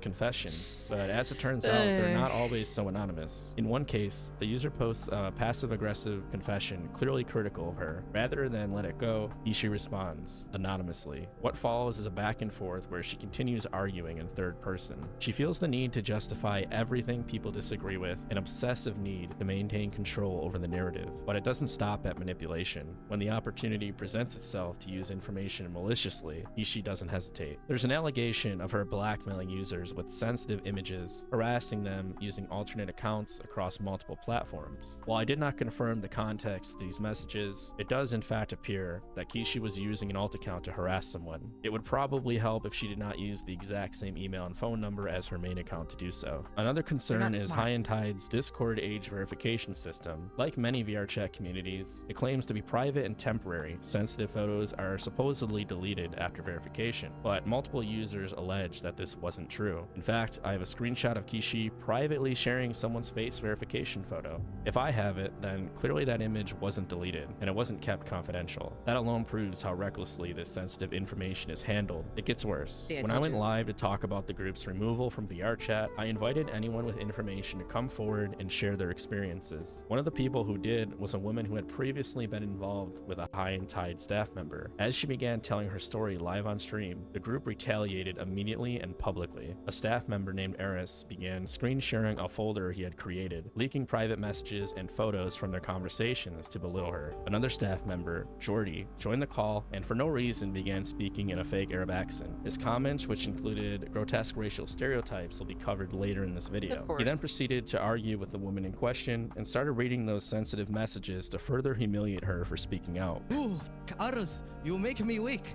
[SPEAKER 2] confessions, but as it turns out, they're not always so anonymous. In one case, a user posts a passive-aggressive confession clearly critical of her. Rather than let it go, Kishi responds anonymously. What follows is a back and forth where she continues arguing in third person. She feels the need to justify everything people disagree with, an obsessive need to maintain control over the narrative. But it doesn't stop at manipulation. When the opportunity presents itself to use information maliciously, Kishi doesn't hesitate. There's an allegation of her blackmailing users with sensitive images, harassing them using alternate accounts across multiple platforms. While I did not confirm the context of these messages, it does in fact appear that Kishi was using an alt account to harass someone. It would probably help if she did not use the exact same email and phone number as her main account to do so. Another concern is High and Tide's Discord age verification system. Like many VRChat communities, it claims to be private and temporary. Sensitive photos are supposedly deleted after verification, but multiple users allege that this wasn't true. In fact, I have a screenshot of Kishi privately sharing someone's face verification photo. If I have it, then clearly that image wasn't deleted, and it wasn't kept confidential. That alone proves how recklessly this sensitive information is handled. It gets worse.
[SPEAKER 1] Yeah, I
[SPEAKER 2] When I
[SPEAKER 1] told
[SPEAKER 2] went
[SPEAKER 1] you.
[SPEAKER 2] live to talk about the group's removal from VRChat, I invited anyone with information to come forward and share their experiences. One of the people who did was a woman who had previously been involved with a High and Tide staff member. As she began telling her story live on stream, the group retaliated immediately and publicly. A staff member named Eris began screen sharing a folder he had created, leaking private messages and photos from their conversations to belittle her. Another staff member, Jordy, joined the call and for no reason began speaking in a fake Arab accent. His comments, which included grotesque racial stereotypes, will be covered later in this video. He then proceeded to argue with the woman in question and started reading those sensitive messages to further humiliate her for speaking out.
[SPEAKER 8] Ooh, Arus, you make me weak.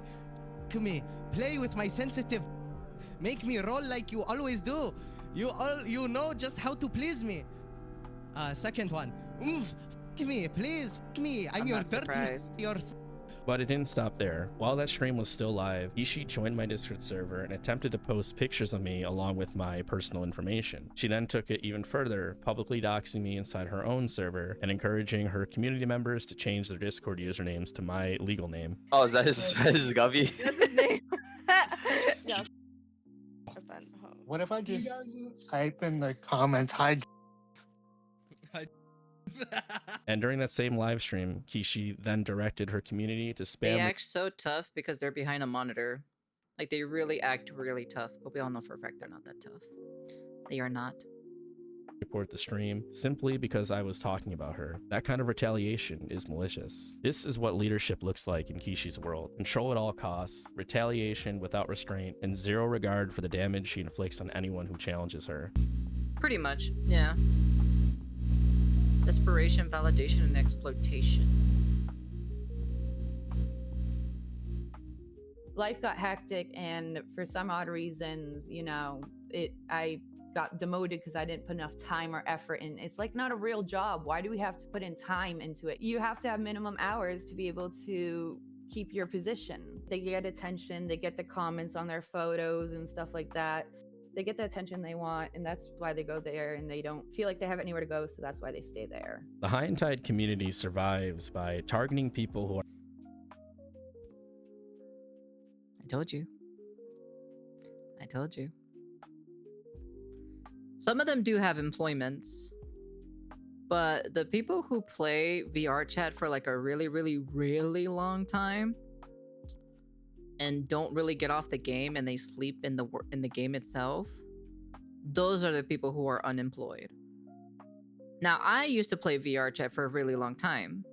[SPEAKER 8] Me, play with my sensitive. Make me roll like you always do. You know just how to please me. Second one. Me, please, me. I'm your
[SPEAKER 1] not
[SPEAKER 8] dirty.
[SPEAKER 1] surprised.
[SPEAKER 8] Your.
[SPEAKER 2] But it didn't stop there. While that stream was still live, Kishi joined my Discord server and attempted to post pictures of me along with my personal information. She then took it even further, publicly doxing me inside her own server and encouraging her community members to change their Discord usernames to my legal name.
[SPEAKER 18] Oh, is that his Gavi?
[SPEAKER 9] That's his name. Yeah.
[SPEAKER 19] What if I just type in the comments, hi?
[SPEAKER 2] And during that same live stream, Kishi then directed her community to
[SPEAKER 1] They
[SPEAKER 2] spam
[SPEAKER 1] act so tough because they're behind a monitor. Like, they really act really tough, but we all know for a fact they're not that tough. They are not.
[SPEAKER 2] report the stream simply because I was talking about her. That kind of retaliation is malicious. This is what leadership looks like in Kishi's world. Control at all costs, retaliation without restraint, and zero regard for the damage she inflicts on anyone who challenges her.
[SPEAKER 1] Pretty much, yeah. Desperation, validation, and exploitation.
[SPEAKER 20] Life got hectic, and for some odd reasons, you know, I got demoted because I didn't put enough time or effort in. It's like not a real job. Why do we have to put in time into it? You have to have minimum hours to be able to keep your position. They get attention, they get the comments on their photos and stuff like that. they get the attention they want, and that's why they go there, and they don't feel like they have anywhere to go, so that's why they stay there.
[SPEAKER 2] The High and Tide community survives by targeting people who are.
[SPEAKER 1] I told you. I told you. Some of them do have employments, but the people who play VR chat for like a really, really, really long time and don't really get off the game and they sleep in the game itself, those are the people who are unemployed. Now, I used to play VR chat for a really long time,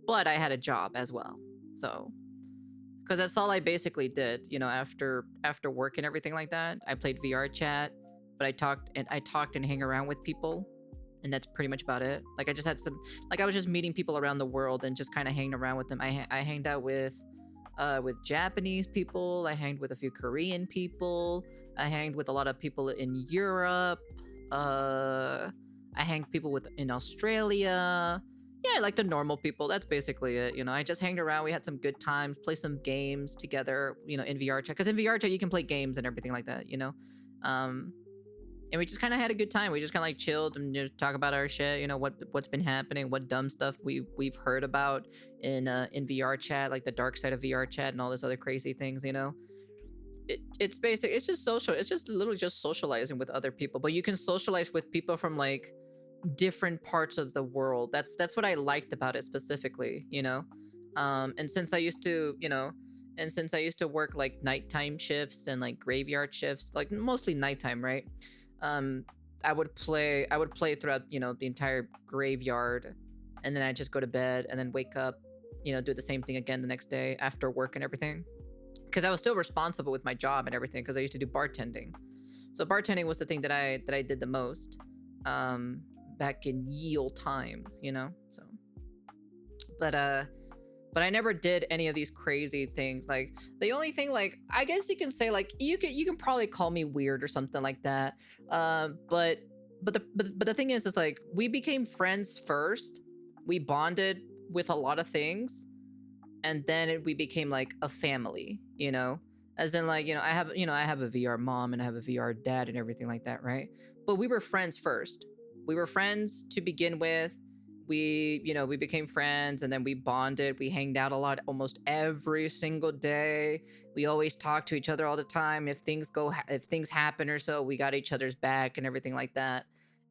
[SPEAKER 1] but I had a job as well. So, because that's all I basically did, you know, after work and everything like that. I played VR chat, but I talked and hang around with people, and that's pretty much about it. Like I just had some, like I was just meeting people around the world and just kind of hanging around with them. I hanged out with Japanese people. I hanged with a few Korean people. I hanged with a lot of people in Europe. I hanged people in Australia. Yeah, like the normal people. That's basically it. You know, I just hanged around. We had some good times, play some games together, you know, in VR chat. Because in VR chat, you can play games and everything like that, you know? And we just kind of had a good time. We just kind of like chilled and talk about our shit, you know, what's been happening, what dumb stuff we've heard about in VR chat, like the dark side of VR chat and all this other crazy things, you know? It's basic. It's just social. It's just literally just socializing with other people. But you can socialize with people from like different parts of the world. That's what I liked about it specifically, you know? And since I used to, you know, and since I used to work like nighttime shifts and like graveyard shifts, like mostly nighttime, right? I would play throughout, you know, the entire graveyard, and then I'd just go to bed and then wake up, you know, do the same thing again the next day after work and everything. Because I was still responsible with my job and everything, because I used to do bartending. So bartending was the thing that I did the most back in ye old times, you know. So, but I never did any of these crazy things. Like the only thing, like I guess you can say, like you can probably call me weird or something like that. But the thing is like we became friends first. We bonded with a lot of things, and then we became like a family, you know. As in like, you know, I have a VR mom and I have a VR dad and everything like that, right? But we were friends first. We were friends to begin with. We became friends, and then we bonded. We hanged out a lot, almost every single day. We always talked to each other all the time. If things happen or so, we got each other's back and everything like that.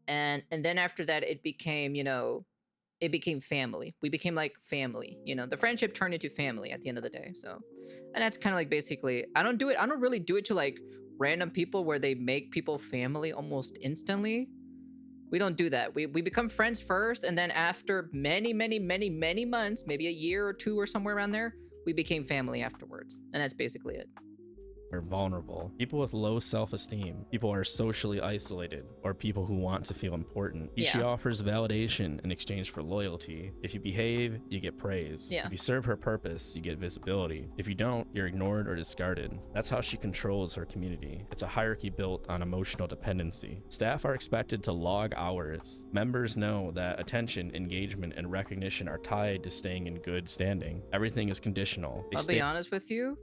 [SPEAKER 1] And then after that, it became, you know, it became family. We became like family, you know. The friendship turned into family at the end of the day. So, and that's kind of like basically, I don't really do it to like random people where they make people family almost instantly. We don't do that. We become friends first, and then after many months, maybe a year or two or somewhere around there, we became family afterwards. And that's basically it.
[SPEAKER 2] Are vulnerable. People with low self-esteem. People are socially isolated, or people who want to feel important. Ishi offers validation in exchange for loyalty. If you behave, you get praise.
[SPEAKER 1] Yeah.
[SPEAKER 2] If you serve her purpose, you get visibility. If you don't, you're ignored or discarded. That's how she controls her community. It's a hierarchy built on emotional dependency. Staff are expected to log hours. Members know that attention, engagement, and recognition are tied to staying in good standing. Everything is conditional.
[SPEAKER 1] I'll be honest with you.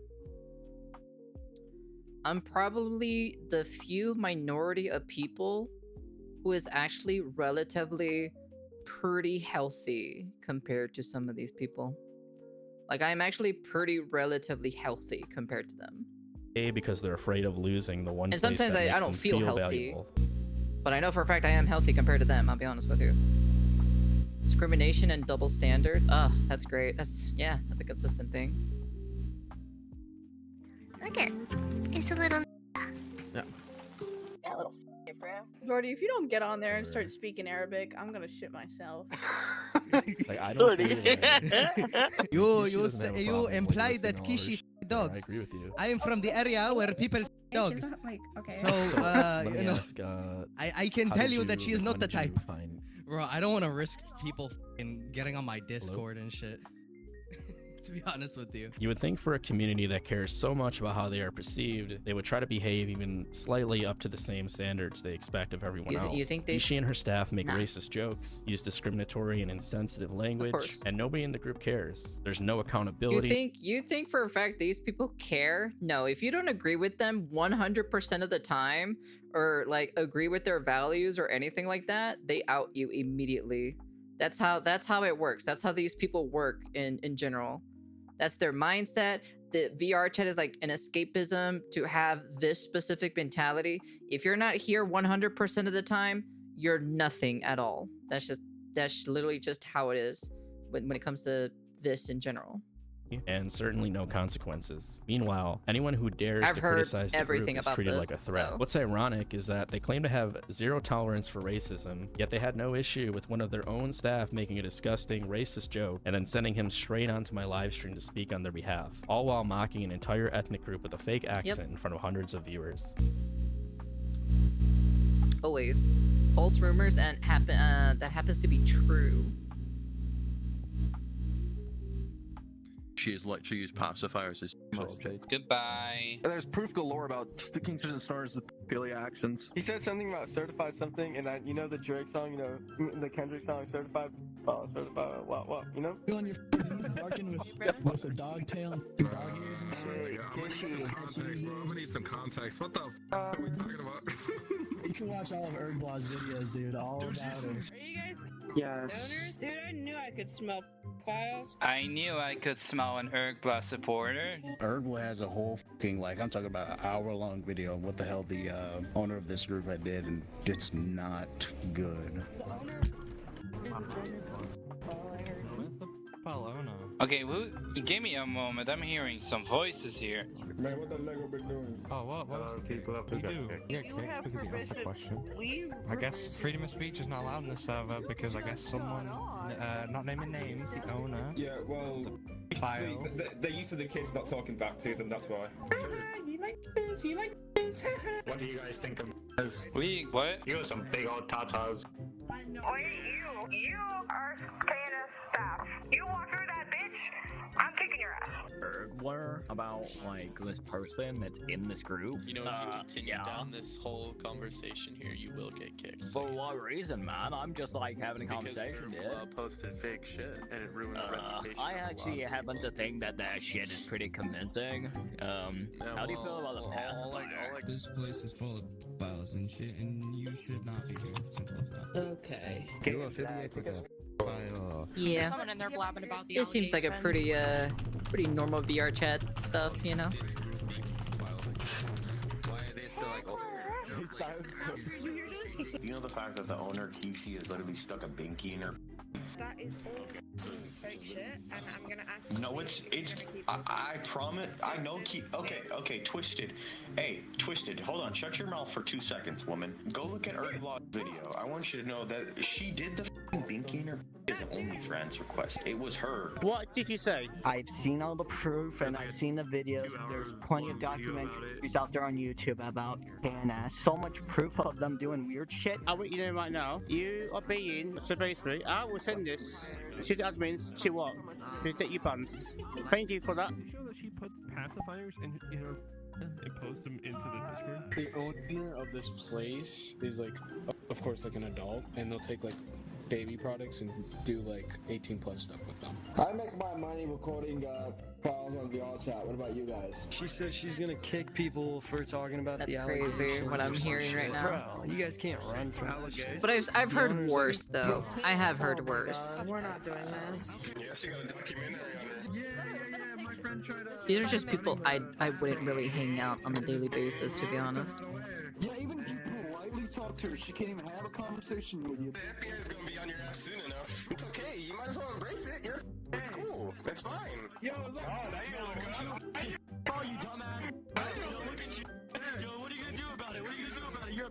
[SPEAKER 1] I'm probably the few minority of people who is actually relatively pretty healthy compared to some of these people. Like, I'm actually pretty relatively healthy compared to them.
[SPEAKER 2] Because they're afraid of losing the one
[SPEAKER 1] And
[SPEAKER 2] place
[SPEAKER 1] sometimes
[SPEAKER 2] that
[SPEAKER 1] I
[SPEAKER 2] makes
[SPEAKER 1] don't
[SPEAKER 2] them
[SPEAKER 1] feel healthy.
[SPEAKER 2] valuable.
[SPEAKER 1] But I know for a fact I am healthy compared to them, I'll be honest with you. Discrimination and double standards. Oh, that's great. That's a consistent thing.
[SPEAKER 21] Look at, it's a little.
[SPEAKER 12] Yeah.
[SPEAKER 21] That little bro.
[SPEAKER 9] Jordy, if you don't get on there and start speaking Arabic, I'm gonna shit myself.
[SPEAKER 2] Like, I don't
[SPEAKER 8] You imply that Kishi dogs.
[SPEAKER 2] I agree with you.
[SPEAKER 8] I am from the area where people dogs.
[SPEAKER 21] Like, okay.
[SPEAKER 8] So
[SPEAKER 2] Let
[SPEAKER 8] you
[SPEAKER 2] me
[SPEAKER 8] know,
[SPEAKER 2] ask,
[SPEAKER 8] I can
[SPEAKER 2] how
[SPEAKER 8] tell
[SPEAKER 2] did
[SPEAKER 8] you that she is not
[SPEAKER 2] when
[SPEAKER 8] the
[SPEAKER 2] did you
[SPEAKER 8] type.
[SPEAKER 2] find-
[SPEAKER 8] Bro, I don't want to risk people getting on my Discord and shit. to be honest with you.
[SPEAKER 2] You would think for a community that cares so much about how they are perceived, they would try to behave even slightly up to the same standards they expect of everyone else.
[SPEAKER 1] You think they...
[SPEAKER 2] Ishi and her staff make racist jokes, use discriminatory and insensitive language, and nobody in the group cares. There's no accountability.
[SPEAKER 1] You think for a fact these people care? No, if you don't agree with them 100% of the time, or like agree with their values or anything like that, they out you immediately. That's how it works. That's how these people work in general. That's their mindset. The VR chat is like an escapism to have this specific mentality. If you're not here 100% of the time, you're nothing at all. That's literally just how it is when it comes to this in general.
[SPEAKER 2] And certainly no consequences. Meanwhile, anyone who dares to criticize the group is treated like a threat. What's ironic is that they claim to have zero tolerance for racism, yet they had no issue with one of their own staff making a disgusting racist joke and then sending him straight onto my live stream to speak on their behalf, all while mocking an entire ethnic group with a fake accent in front of hundreds of viewers.
[SPEAKER 1] Always false rumors and that happens to be true.
[SPEAKER 5] She has literally used pacifiers as
[SPEAKER 16] Goodbye.
[SPEAKER 5] There's proof galore about sticking to the stars with pedophilia actions.
[SPEAKER 4] He said something about certified something, and you know the Drake song, you know, the Kendrick song, certified, what, you know?
[SPEAKER 22] You on your barking with a dog tail and dog ears and shit.
[SPEAKER 23] I'm gonna need some context, bro. I'm gonna need some context. What the f are we talking about?
[SPEAKER 22] You can watch all of Ergblaw's videos, dude. All about it.
[SPEAKER 24] Are you guys
[SPEAKER 22] Yes.
[SPEAKER 24] donors? Dude, I knew I could smell files.
[SPEAKER 14] I knew I could smell an Ergbla supporter.
[SPEAKER 25] Ergbla has a whole fucking, like, I'm talking about an hour-long video of what the hell the owner of this group had did, and it's not good.
[SPEAKER 14] Okay, well, give me a moment. I'm hearing some voices here.
[SPEAKER 23] Man, what the Lego been doing?
[SPEAKER 26] Oh, what people have to do? Yeah, because he asked a question. I guess freedom of speech is not allowed in the server because I guess someone, not naming names, the owner.
[SPEAKER 23] Yeah, well,
[SPEAKER 26] file.
[SPEAKER 23] they're used to the kids not talking back to them, that's why.
[SPEAKER 22] You like this, you like this.
[SPEAKER 23] What do you guys think of
[SPEAKER 14] What?
[SPEAKER 23] You got some big old tatas.
[SPEAKER 27] Wait, you are KNS staff. You walk through that bitch, I'm kicking your ass.
[SPEAKER 28] Ergler about like this person that's in this group.
[SPEAKER 29] You know, if you continue down this whole conversation here, you will get kicked.
[SPEAKER 28] For what reason, man? I'm just like having a conversation,
[SPEAKER 29] dude. Posted fake shit and it ruined the reputation.
[SPEAKER 28] I actually happen to think that shit is pretty convincing. How do you feel about the pacifier?
[SPEAKER 30] This place is full of files and shit, and you should not be here. Simple as that.
[SPEAKER 22] Okay.
[SPEAKER 30] You affiliate with that file.
[SPEAKER 1] Yeah.
[SPEAKER 17] Someone in there blabbing about the
[SPEAKER 1] This seems like a pretty normal VR chat stuff, you know?
[SPEAKER 29] Why are they still like,
[SPEAKER 31] You know the fact that the owner, Kishi, has literally stuck a binky in her.
[SPEAKER 27] That is all fake shit, and I'm gonna ask.
[SPEAKER 31] No, I promise. I know. Okay, Twisted. Hey, Twisted. Hold on. Shut your mouth for 2 seconds, woman. Go look at Ergblog's video. I want you to know that she did the binky in her as an OnlyFans request. It was her.
[SPEAKER 22] What did you say?
[SPEAKER 28] I've seen all the proof and I've seen the videos. There's plenty of documentaries out there on YouTube about KNS. So much proof of them doing weird shit.
[SPEAKER 22] I want you to know right now, you are being, so basically, I will send this to the admins to what? To get you banned. Thank you for that.
[SPEAKER 32] Are you sure that she put pacifiers in her and post them into the Discord?
[SPEAKER 33] The owner of this place is like, of course, like an adult, and they'll take like baby products and do like 18+ stuff with them.
[SPEAKER 22] I make my money recording files on VR chat. What about you guys?
[SPEAKER 33] She says she's gonna kick people for talking about
[SPEAKER 1] That's
[SPEAKER 33] the
[SPEAKER 1] crazy
[SPEAKER 33] allegations
[SPEAKER 1] what I'm
[SPEAKER 33] or some
[SPEAKER 1] hearing right
[SPEAKER 33] shit.
[SPEAKER 1] now.
[SPEAKER 33] Bro, you guys can't run from allegations.
[SPEAKER 1] But I've heard worse though. I have heard worse.
[SPEAKER 9] We're not doing this.
[SPEAKER 23] Yeah, she got a documentary on her. Yeah, my friend tried to...
[SPEAKER 1] These are just people I wouldn't really hang out on a daily basis, to be honest.
[SPEAKER 22] Yeah, even if you politely talk to her, she can't even have a conversation with you.
[SPEAKER 23] The FBI is gonna be on your ass soon enough. It's okay, you might as well embrace it. It's cool. It's fine. Yo, what's up? Oh, now you gonna look up. Oh, you dumbass. Look at you. Yo, what are you gonna do about it? What are you gonna do about it? You're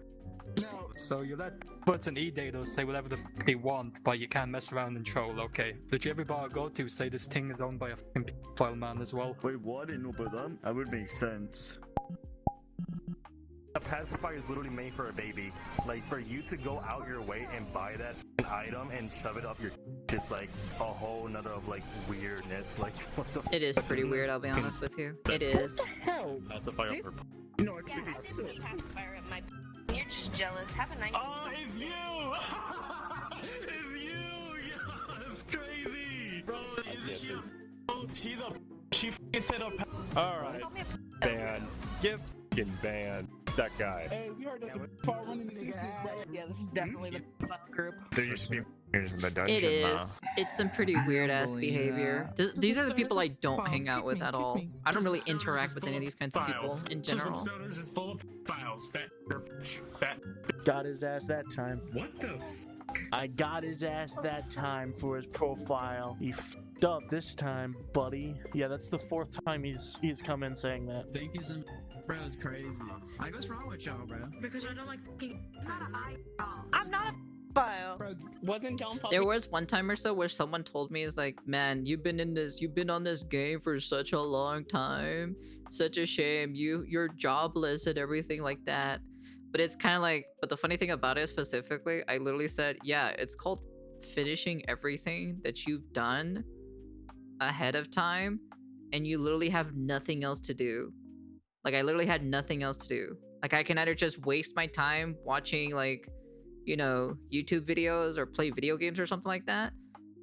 [SPEAKER 26] No, so you let bots and e-daters say whatever the f they want, but you can't mess around and troll, okay? Did you every bar I go to say this thing is owned by a f***ing file man as well?
[SPEAKER 34] Wait, what? I didn't know about that. That would make sense.
[SPEAKER 23] a pacifier is literally made for a baby. Like, for you to go out your way and buy that item and shove it up your, it's like a whole nother of like weirdness. Like, what the?
[SPEAKER 1] It is pretty weird. I'll be honest with you. It is.
[SPEAKER 23] What the hell? Pacifier for. You know,
[SPEAKER 17] Yeah, I just need pacifier at my. You're just jealous. Have a nice.
[SPEAKER 23] Oh, it's you! It's you! Yeah, it's crazy, bro. She's a. She f***ing set up. All right. Ban. Get f***ing banned. That guy.
[SPEAKER 28] Hey, we heard there's a bar running the group, right? Yeah, this is definitely the group.
[SPEAKER 23] There used to be in the dungeon.
[SPEAKER 1] It is. It's some pretty weird ass behavior. These are the people I don't hang out with at all. I don't really interact with any of these kinds of people in general.
[SPEAKER 23] Is full of files.
[SPEAKER 28] Got his ass that time.
[SPEAKER 23] What the?
[SPEAKER 28] I got his ass that time for his profile. He f***ed up this time, buddy. Yeah, that's the 4th time he's come in saying that.
[SPEAKER 30] Thank you so much. Bro, it's crazy. Like, what's wrong with y'all, bro?
[SPEAKER 24] Because I don't like
[SPEAKER 17] I'm not a file.
[SPEAKER 30] Bro,
[SPEAKER 24] wasn't Don
[SPEAKER 1] There was one time or so where someone told me, "Is like, man, you've been on this game for such a long time. Such a shame. You're jobless and everything like that." But it's kind of like, but the funny thing about it specifically, I literally said, yeah, it's called finishing everything that you've done ahead of time, and you literally have nothing else to do. Like, I literally had nothing else to do. Like, I can either just waste my time watching, like, you know, YouTube videos or play video games or something like that.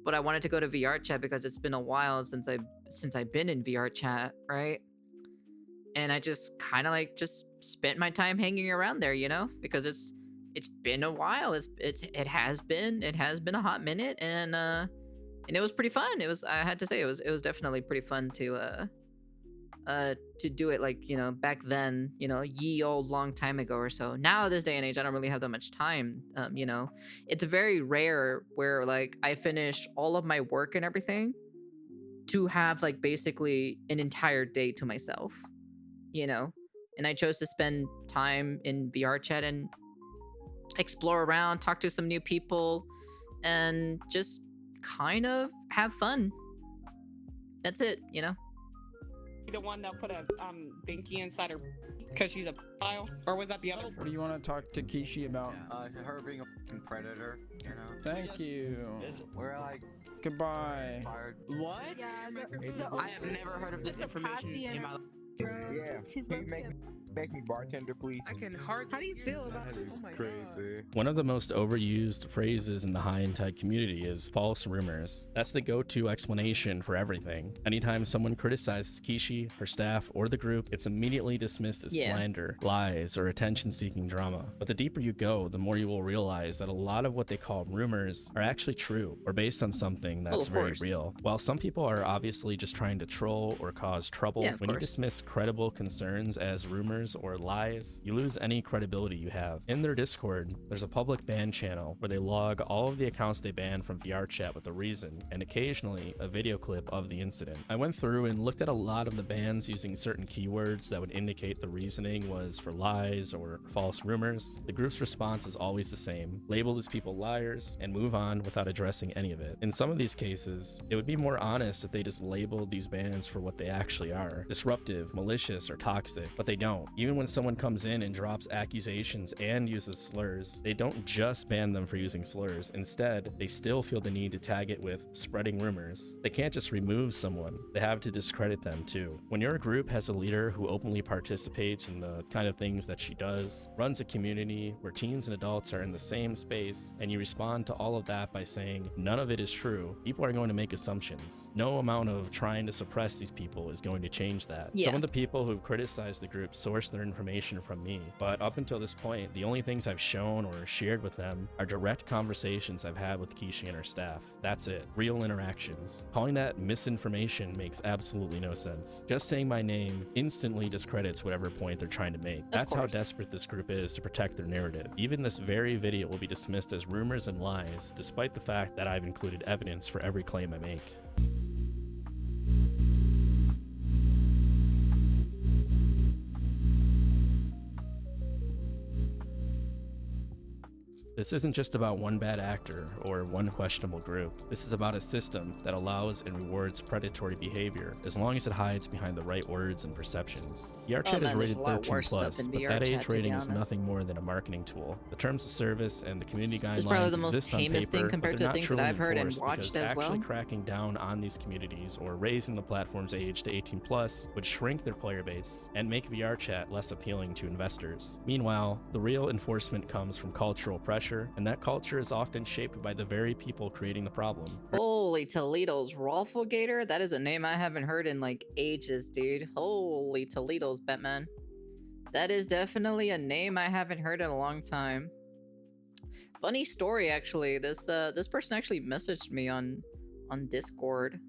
[SPEAKER 1] But I wanted to go to VR chat because it's been a while since I've been in VR chat, right? And I just kind of like just spent my time hanging around there, you know, because it's been a while. It has been a hot minute, and it was pretty fun. I had to say it was definitely pretty fun to do it, like, you know, back then, you know, ye old long time ago or so. Now this day and age, I don't really have that much time. You know, it's very rare where like I finish all of my work and everything to have like basically an entire day to myself, you know. And I chose to spend time in VR chat and explore around, talk to some new people, and just kind of have fun. That's it, you know.
[SPEAKER 24] The one that put a binky inside her because she's a file, or was that the other?
[SPEAKER 3] What do you want to talk to Kishi about?
[SPEAKER 6] Her being a fucking predator, you know.
[SPEAKER 3] Thank you.
[SPEAKER 6] We're like.
[SPEAKER 3] Goodbye.
[SPEAKER 24] What?
[SPEAKER 14] Yeah, I have never heard of this information in my life.
[SPEAKER 7] Yeah, can you make me bartender, please?
[SPEAKER 24] I can hardly. How do you feel about
[SPEAKER 7] that? Is crazy.
[SPEAKER 2] One of the most overused phrases in the high-end community is false rumors. That's the go-to explanation for everything. Anytime someone criticizes Kishi, her staff, or the group, it's immediately dismissed as slander, lies, or attention-seeking drama. But the deeper you go, the more you will realize that a lot of what they call rumors are actually true, or based on something that's very real. While some people are obviously just trying to troll or cause trouble, when you dismiss credible concerns as rumors or lies, you lose any credibility you have. In their Discord, there's a public ban channel where they log all of the accounts they banned from VR chat with a reason, and occasionally a video clip of the incident. I went through and looked at a lot of the bans using certain keywords that would indicate the reasoning was for lies or false rumors. The group's response is always the same: label these people liars and move on without addressing any of it. In some of these cases, it would be more honest if they just labeled these bans for what they actually are: disruptive, malicious, or toxic, but they don't. Even when someone comes in and drops accusations and uses slurs, they don't just ban them for using slurs. Instead, they still feel the need to tag it with spreading rumors. They can't just remove someone, they have to discredit them too. When your group has a leader who openly participates in the kind of things that she does, runs a community where teens and adults are in the same space, and you respond to all of that by saying none of it is true, people are going to make assumptions. No amount of trying to suppress these people is going to change that. Some of the people who've criticized the group source their information from me, but up until this point, the only things I've shown or shared with them are direct conversations I've had with Kishi and her staff. That's it. Real interactions. Calling that misinformation makes absolutely no sense. Just saying my name instantly discredits whatever point they're trying to make. That's how desperate this group is to protect their narrative. Even this very video will be dismissed as rumors and lies, despite the fact that I've included evidence for every claim I make. This isn't just about one bad actor or one questionable group. This is about a system that allows and rewards predatory behavior as long as it hides behind the right words and perceptions. VRChat is rated 13+, but that age rating is nothing more than a marketing tool. The terms of service and the community
[SPEAKER 1] It's probably
[SPEAKER 2] guidelines
[SPEAKER 1] the most
[SPEAKER 2] exist on
[SPEAKER 1] famous
[SPEAKER 2] paper,
[SPEAKER 1] thing compared
[SPEAKER 2] but
[SPEAKER 1] to
[SPEAKER 2] they're
[SPEAKER 1] the
[SPEAKER 2] not
[SPEAKER 1] things that
[SPEAKER 2] truly
[SPEAKER 1] I've heard and
[SPEAKER 2] enforced
[SPEAKER 1] watched
[SPEAKER 2] because
[SPEAKER 1] as well.
[SPEAKER 2] actually cracking down on these communities or raising the platform's age to 18+ would shrink their player base and make VRChat less appealing to investors. Meanwhile, the real enforcement comes from cultural pressure, and that culture is often shaped by the very people creating the problem.
[SPEAKER 1] Holy Toledo's Gator? That is a name I haven't heard in like ages, dude. Holy Toledo's, Batman. That is definitely a name I haven't heard in a long time. Funny story, actually. This person actually messaged me on Discord.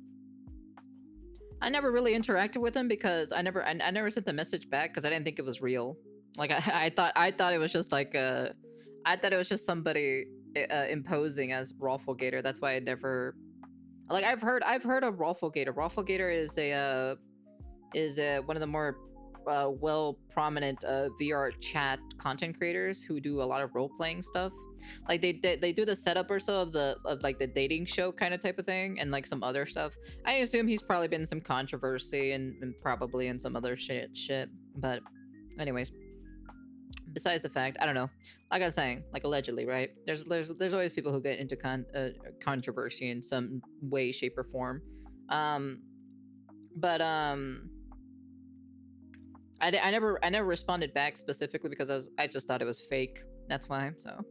[SPEAKER 1] I never really interacted with him because I never sent the message back because I didn't think it was real. Like I thought it was just like I thought it was just somebody imposing as Gator. That's why I never, like, I've heard of Gator. Gator is one of the more well prominent VR chat content creators who do a lot of role playing stuff. Like they do the setup or so of like the dating show kind of type of thing and like some other stuff. I assume he's probably been in some controversy and probably in some other shit. But anyways, besides the fact, I don't know. Like I was saying, like allegedly, right? There's always people who get into controversy in some way, shape, or form. I never responded back specifically because I just thought it was fake. That's why. So.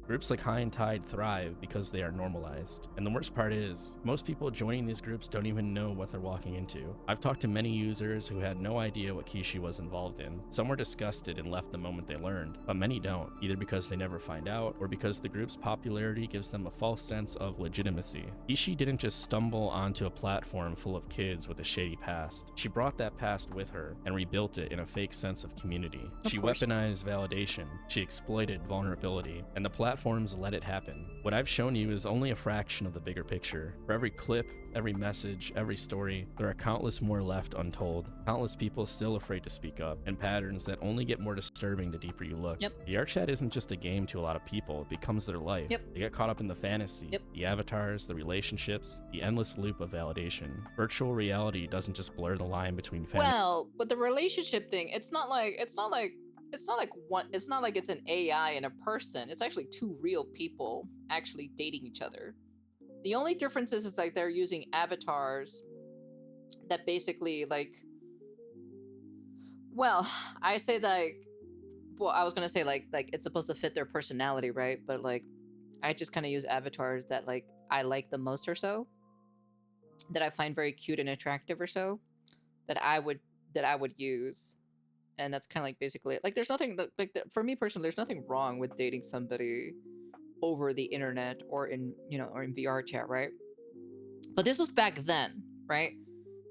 [SPEAKER 2] Groups like High and Tide thrive because they are normalized. And the worst part is, most people joining these groups don't even know what they're walking into. I've talked to many users who had no idea what Kishi was involved in. Some were disgusted and left the moment they learned, but many don't, either because they never find out or because the group's popularity gives them a false sense of legitimacy. Kishi didn't just stumble onto a platform full of kids with a shady past. She brought that past with her and rebuilt it in a fake sense of community. She weaponized validation, she exploited vulnerability, and the platforms let it happen. What I've shown you is only a fraction of the bigger picture. For every clip, every message, every story, there are countless more left untold. Countless people still afraid to speak up, and patterns that only get more disturbing the deeper you look. VRChat isn't just a game to a lot of people, it becomes their life. They get caught up in the fantasy, the avatars, the relationships, the endless loop of validation. Virtual reality doesn't just blur the line between fantasy.
[SPEAKER 1] Well, with the relationship thing, it's not like it's an AI and a person. It's actually two real people actually dating each other. The only difference is like they're using avatars that basically like, well, I say like, well, I was gonna say like it's supposed to fit their personality, right? But like, I just kind of use avatars that like I like the most or so, that I find very cute and attractive or so, that I would use. And that's kind of like basically it. Like there's nothing for me personally, there's nothing wrong with dating somebody over the internet or in VR chat, right? But this was back then, right?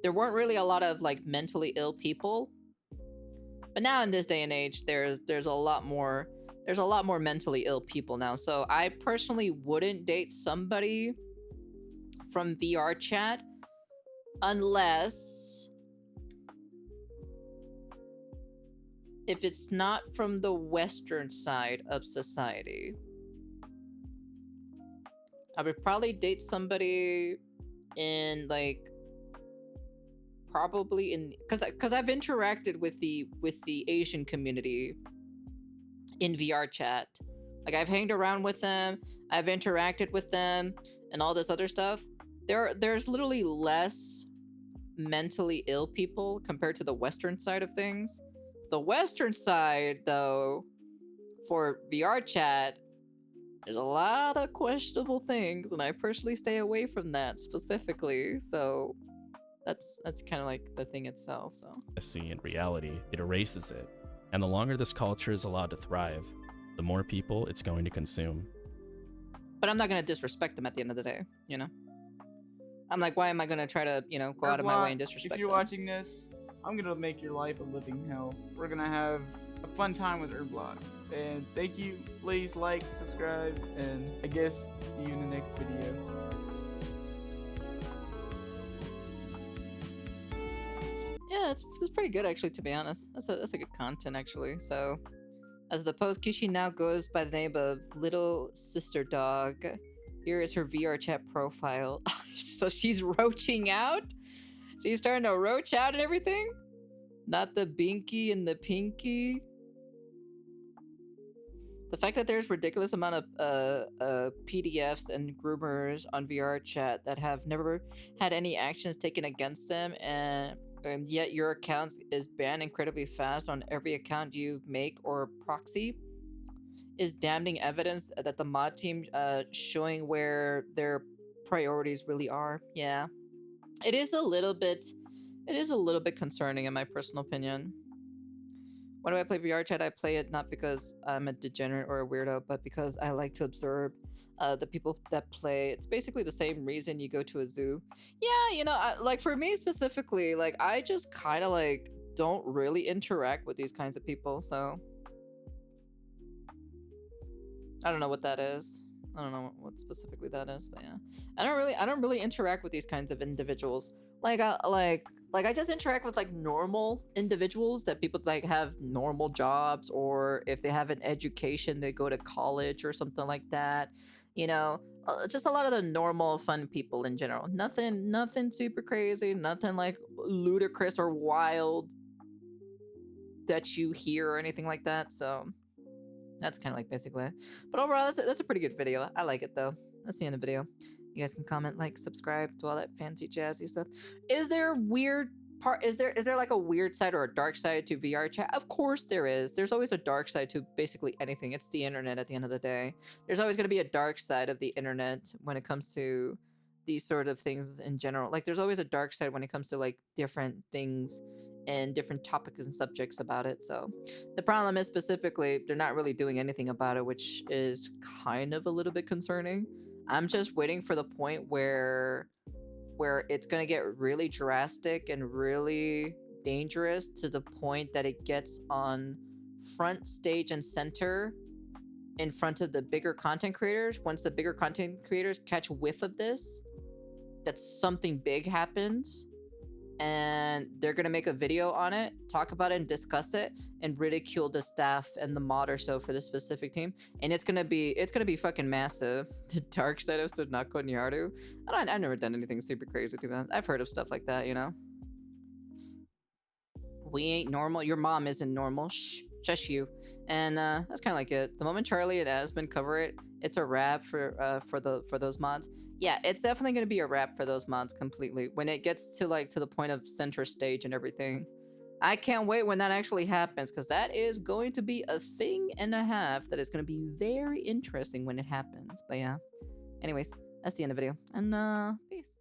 [SPEAKER 1] There weren't really a lot of like mentally ill people. But now in this day and age, there's a lot more mentally ill people now. So I personally wouldn't date somebody from VR chat unless if it's not from the Western side of society. I would probably date somebody in like probably in because I've interacted with the Asian community in VR chat. Like I've hanged around with them, I've interacted with them, and all this other stuff. There's literally less mentally ill people compared to the Western side of things. The Western side, though, for VR chat, there's a lot of questionable things, and I personally stay away from that specifically. So that's kind of like the thing itself. So
[SPEAKER 2] in reality, it erases it. And the longer this culture is allowed to thrive, the more people it's going to consume.
[SPEAKER 1] But I'm not gonna disrespect them at the end of the day, you know? I'm like, why am I gonna try to, go out of my way and disrespect
[SPEAKER 4] If you're
[SPEAKER 1] them?
[SPEAKER 4] watching this, I'm gonna make your life a living hell. We're gonna have a fun time with Erblock. And thank you. Please like, subscribe, and I guess see you in the next video.
[SPEAKER 1] Yeah, it's pretty good actually, to be honest. That's a good content actually. So As the post, Kishi now goes by the name of Little Sister Dog. Here is her VR chat profile. So she's roaching out? She's starting to roach out and everything? Not the binky and the pinky? The fact that there's ridiculous amount of PDFs and groomers on VR chat that have never had any actions taken against them, and yet your account is banned incredibly fast on every account you make or proxy, is damning evidence that the mod team showing where their priorities really are. Yeah, it is a little bit concerning in my personal opinion. Why do I play VR chat? I play it not because I'm a degenerate or a weirdo, but because I like to observe the people that play. It's basically the same reason you go to a zoo. Yeah, you know, like for me specifically, like I just kind of like don't really interact with these kinds of people, so I don't know what that is. I don't know what specifically that is, but yeah, I don't really interact with these kinds of individuals. Like I just interact with like normal individuals that people like have normal jobs, or if they have an education, they go to college or something like that. You know, just a lot of the normal fun people in general. Nothing super crazy, nothing like ludicrous or wild that you hear or anything like that. So that's kind of like basically it. But overall, that's a pretty good video. I like it though. That's the end of the video. You guys can comment, like, subscribe, do all that fancy jazzy stuff. Is there weird part? Is there like a weird side or a dark side to VR chat? Of course there is. There's always a dark side to basically anything. It's the internet at the end of the day. There's always going to be a dark side of the internet when it comes to these sort of things in general. Like there's always a dark side when it comes to like different things and different topics and subjects about it. So the problem is specifically they're not really doing anything about it, which is kind of a little bit concerning. I'm just waiting for the point where it's gonna get really drastic and really dangerous to the point that it gets on front stage and center in front of the bigger content creators. Once the bigger content creators catch whiff of this, that something big happens, and they're gonna make a video on it, talk about it and discuss it, and ridicule the staff and the mod or so for this specific team, and it's gonna be fucking massive. The dark side of Sudnako Nyaru. I've never done anything super crazy to that. I've heard of stuff like that, you know. We ain't normal. Your mom isn't normal. Shh, shush you. And that's kind of like it. The moment Charlie and Asmund cover it, it's a wrap for those mods. Yeah, it's definitely going to be a wrap for those mods completely when it gets to like to the point of center stage and everything. I can't wait when that actually happens, because that is going to be a thing and a half that is going to be very interesting when it happens. But yeah, anyways, that's the end of the video, and peace.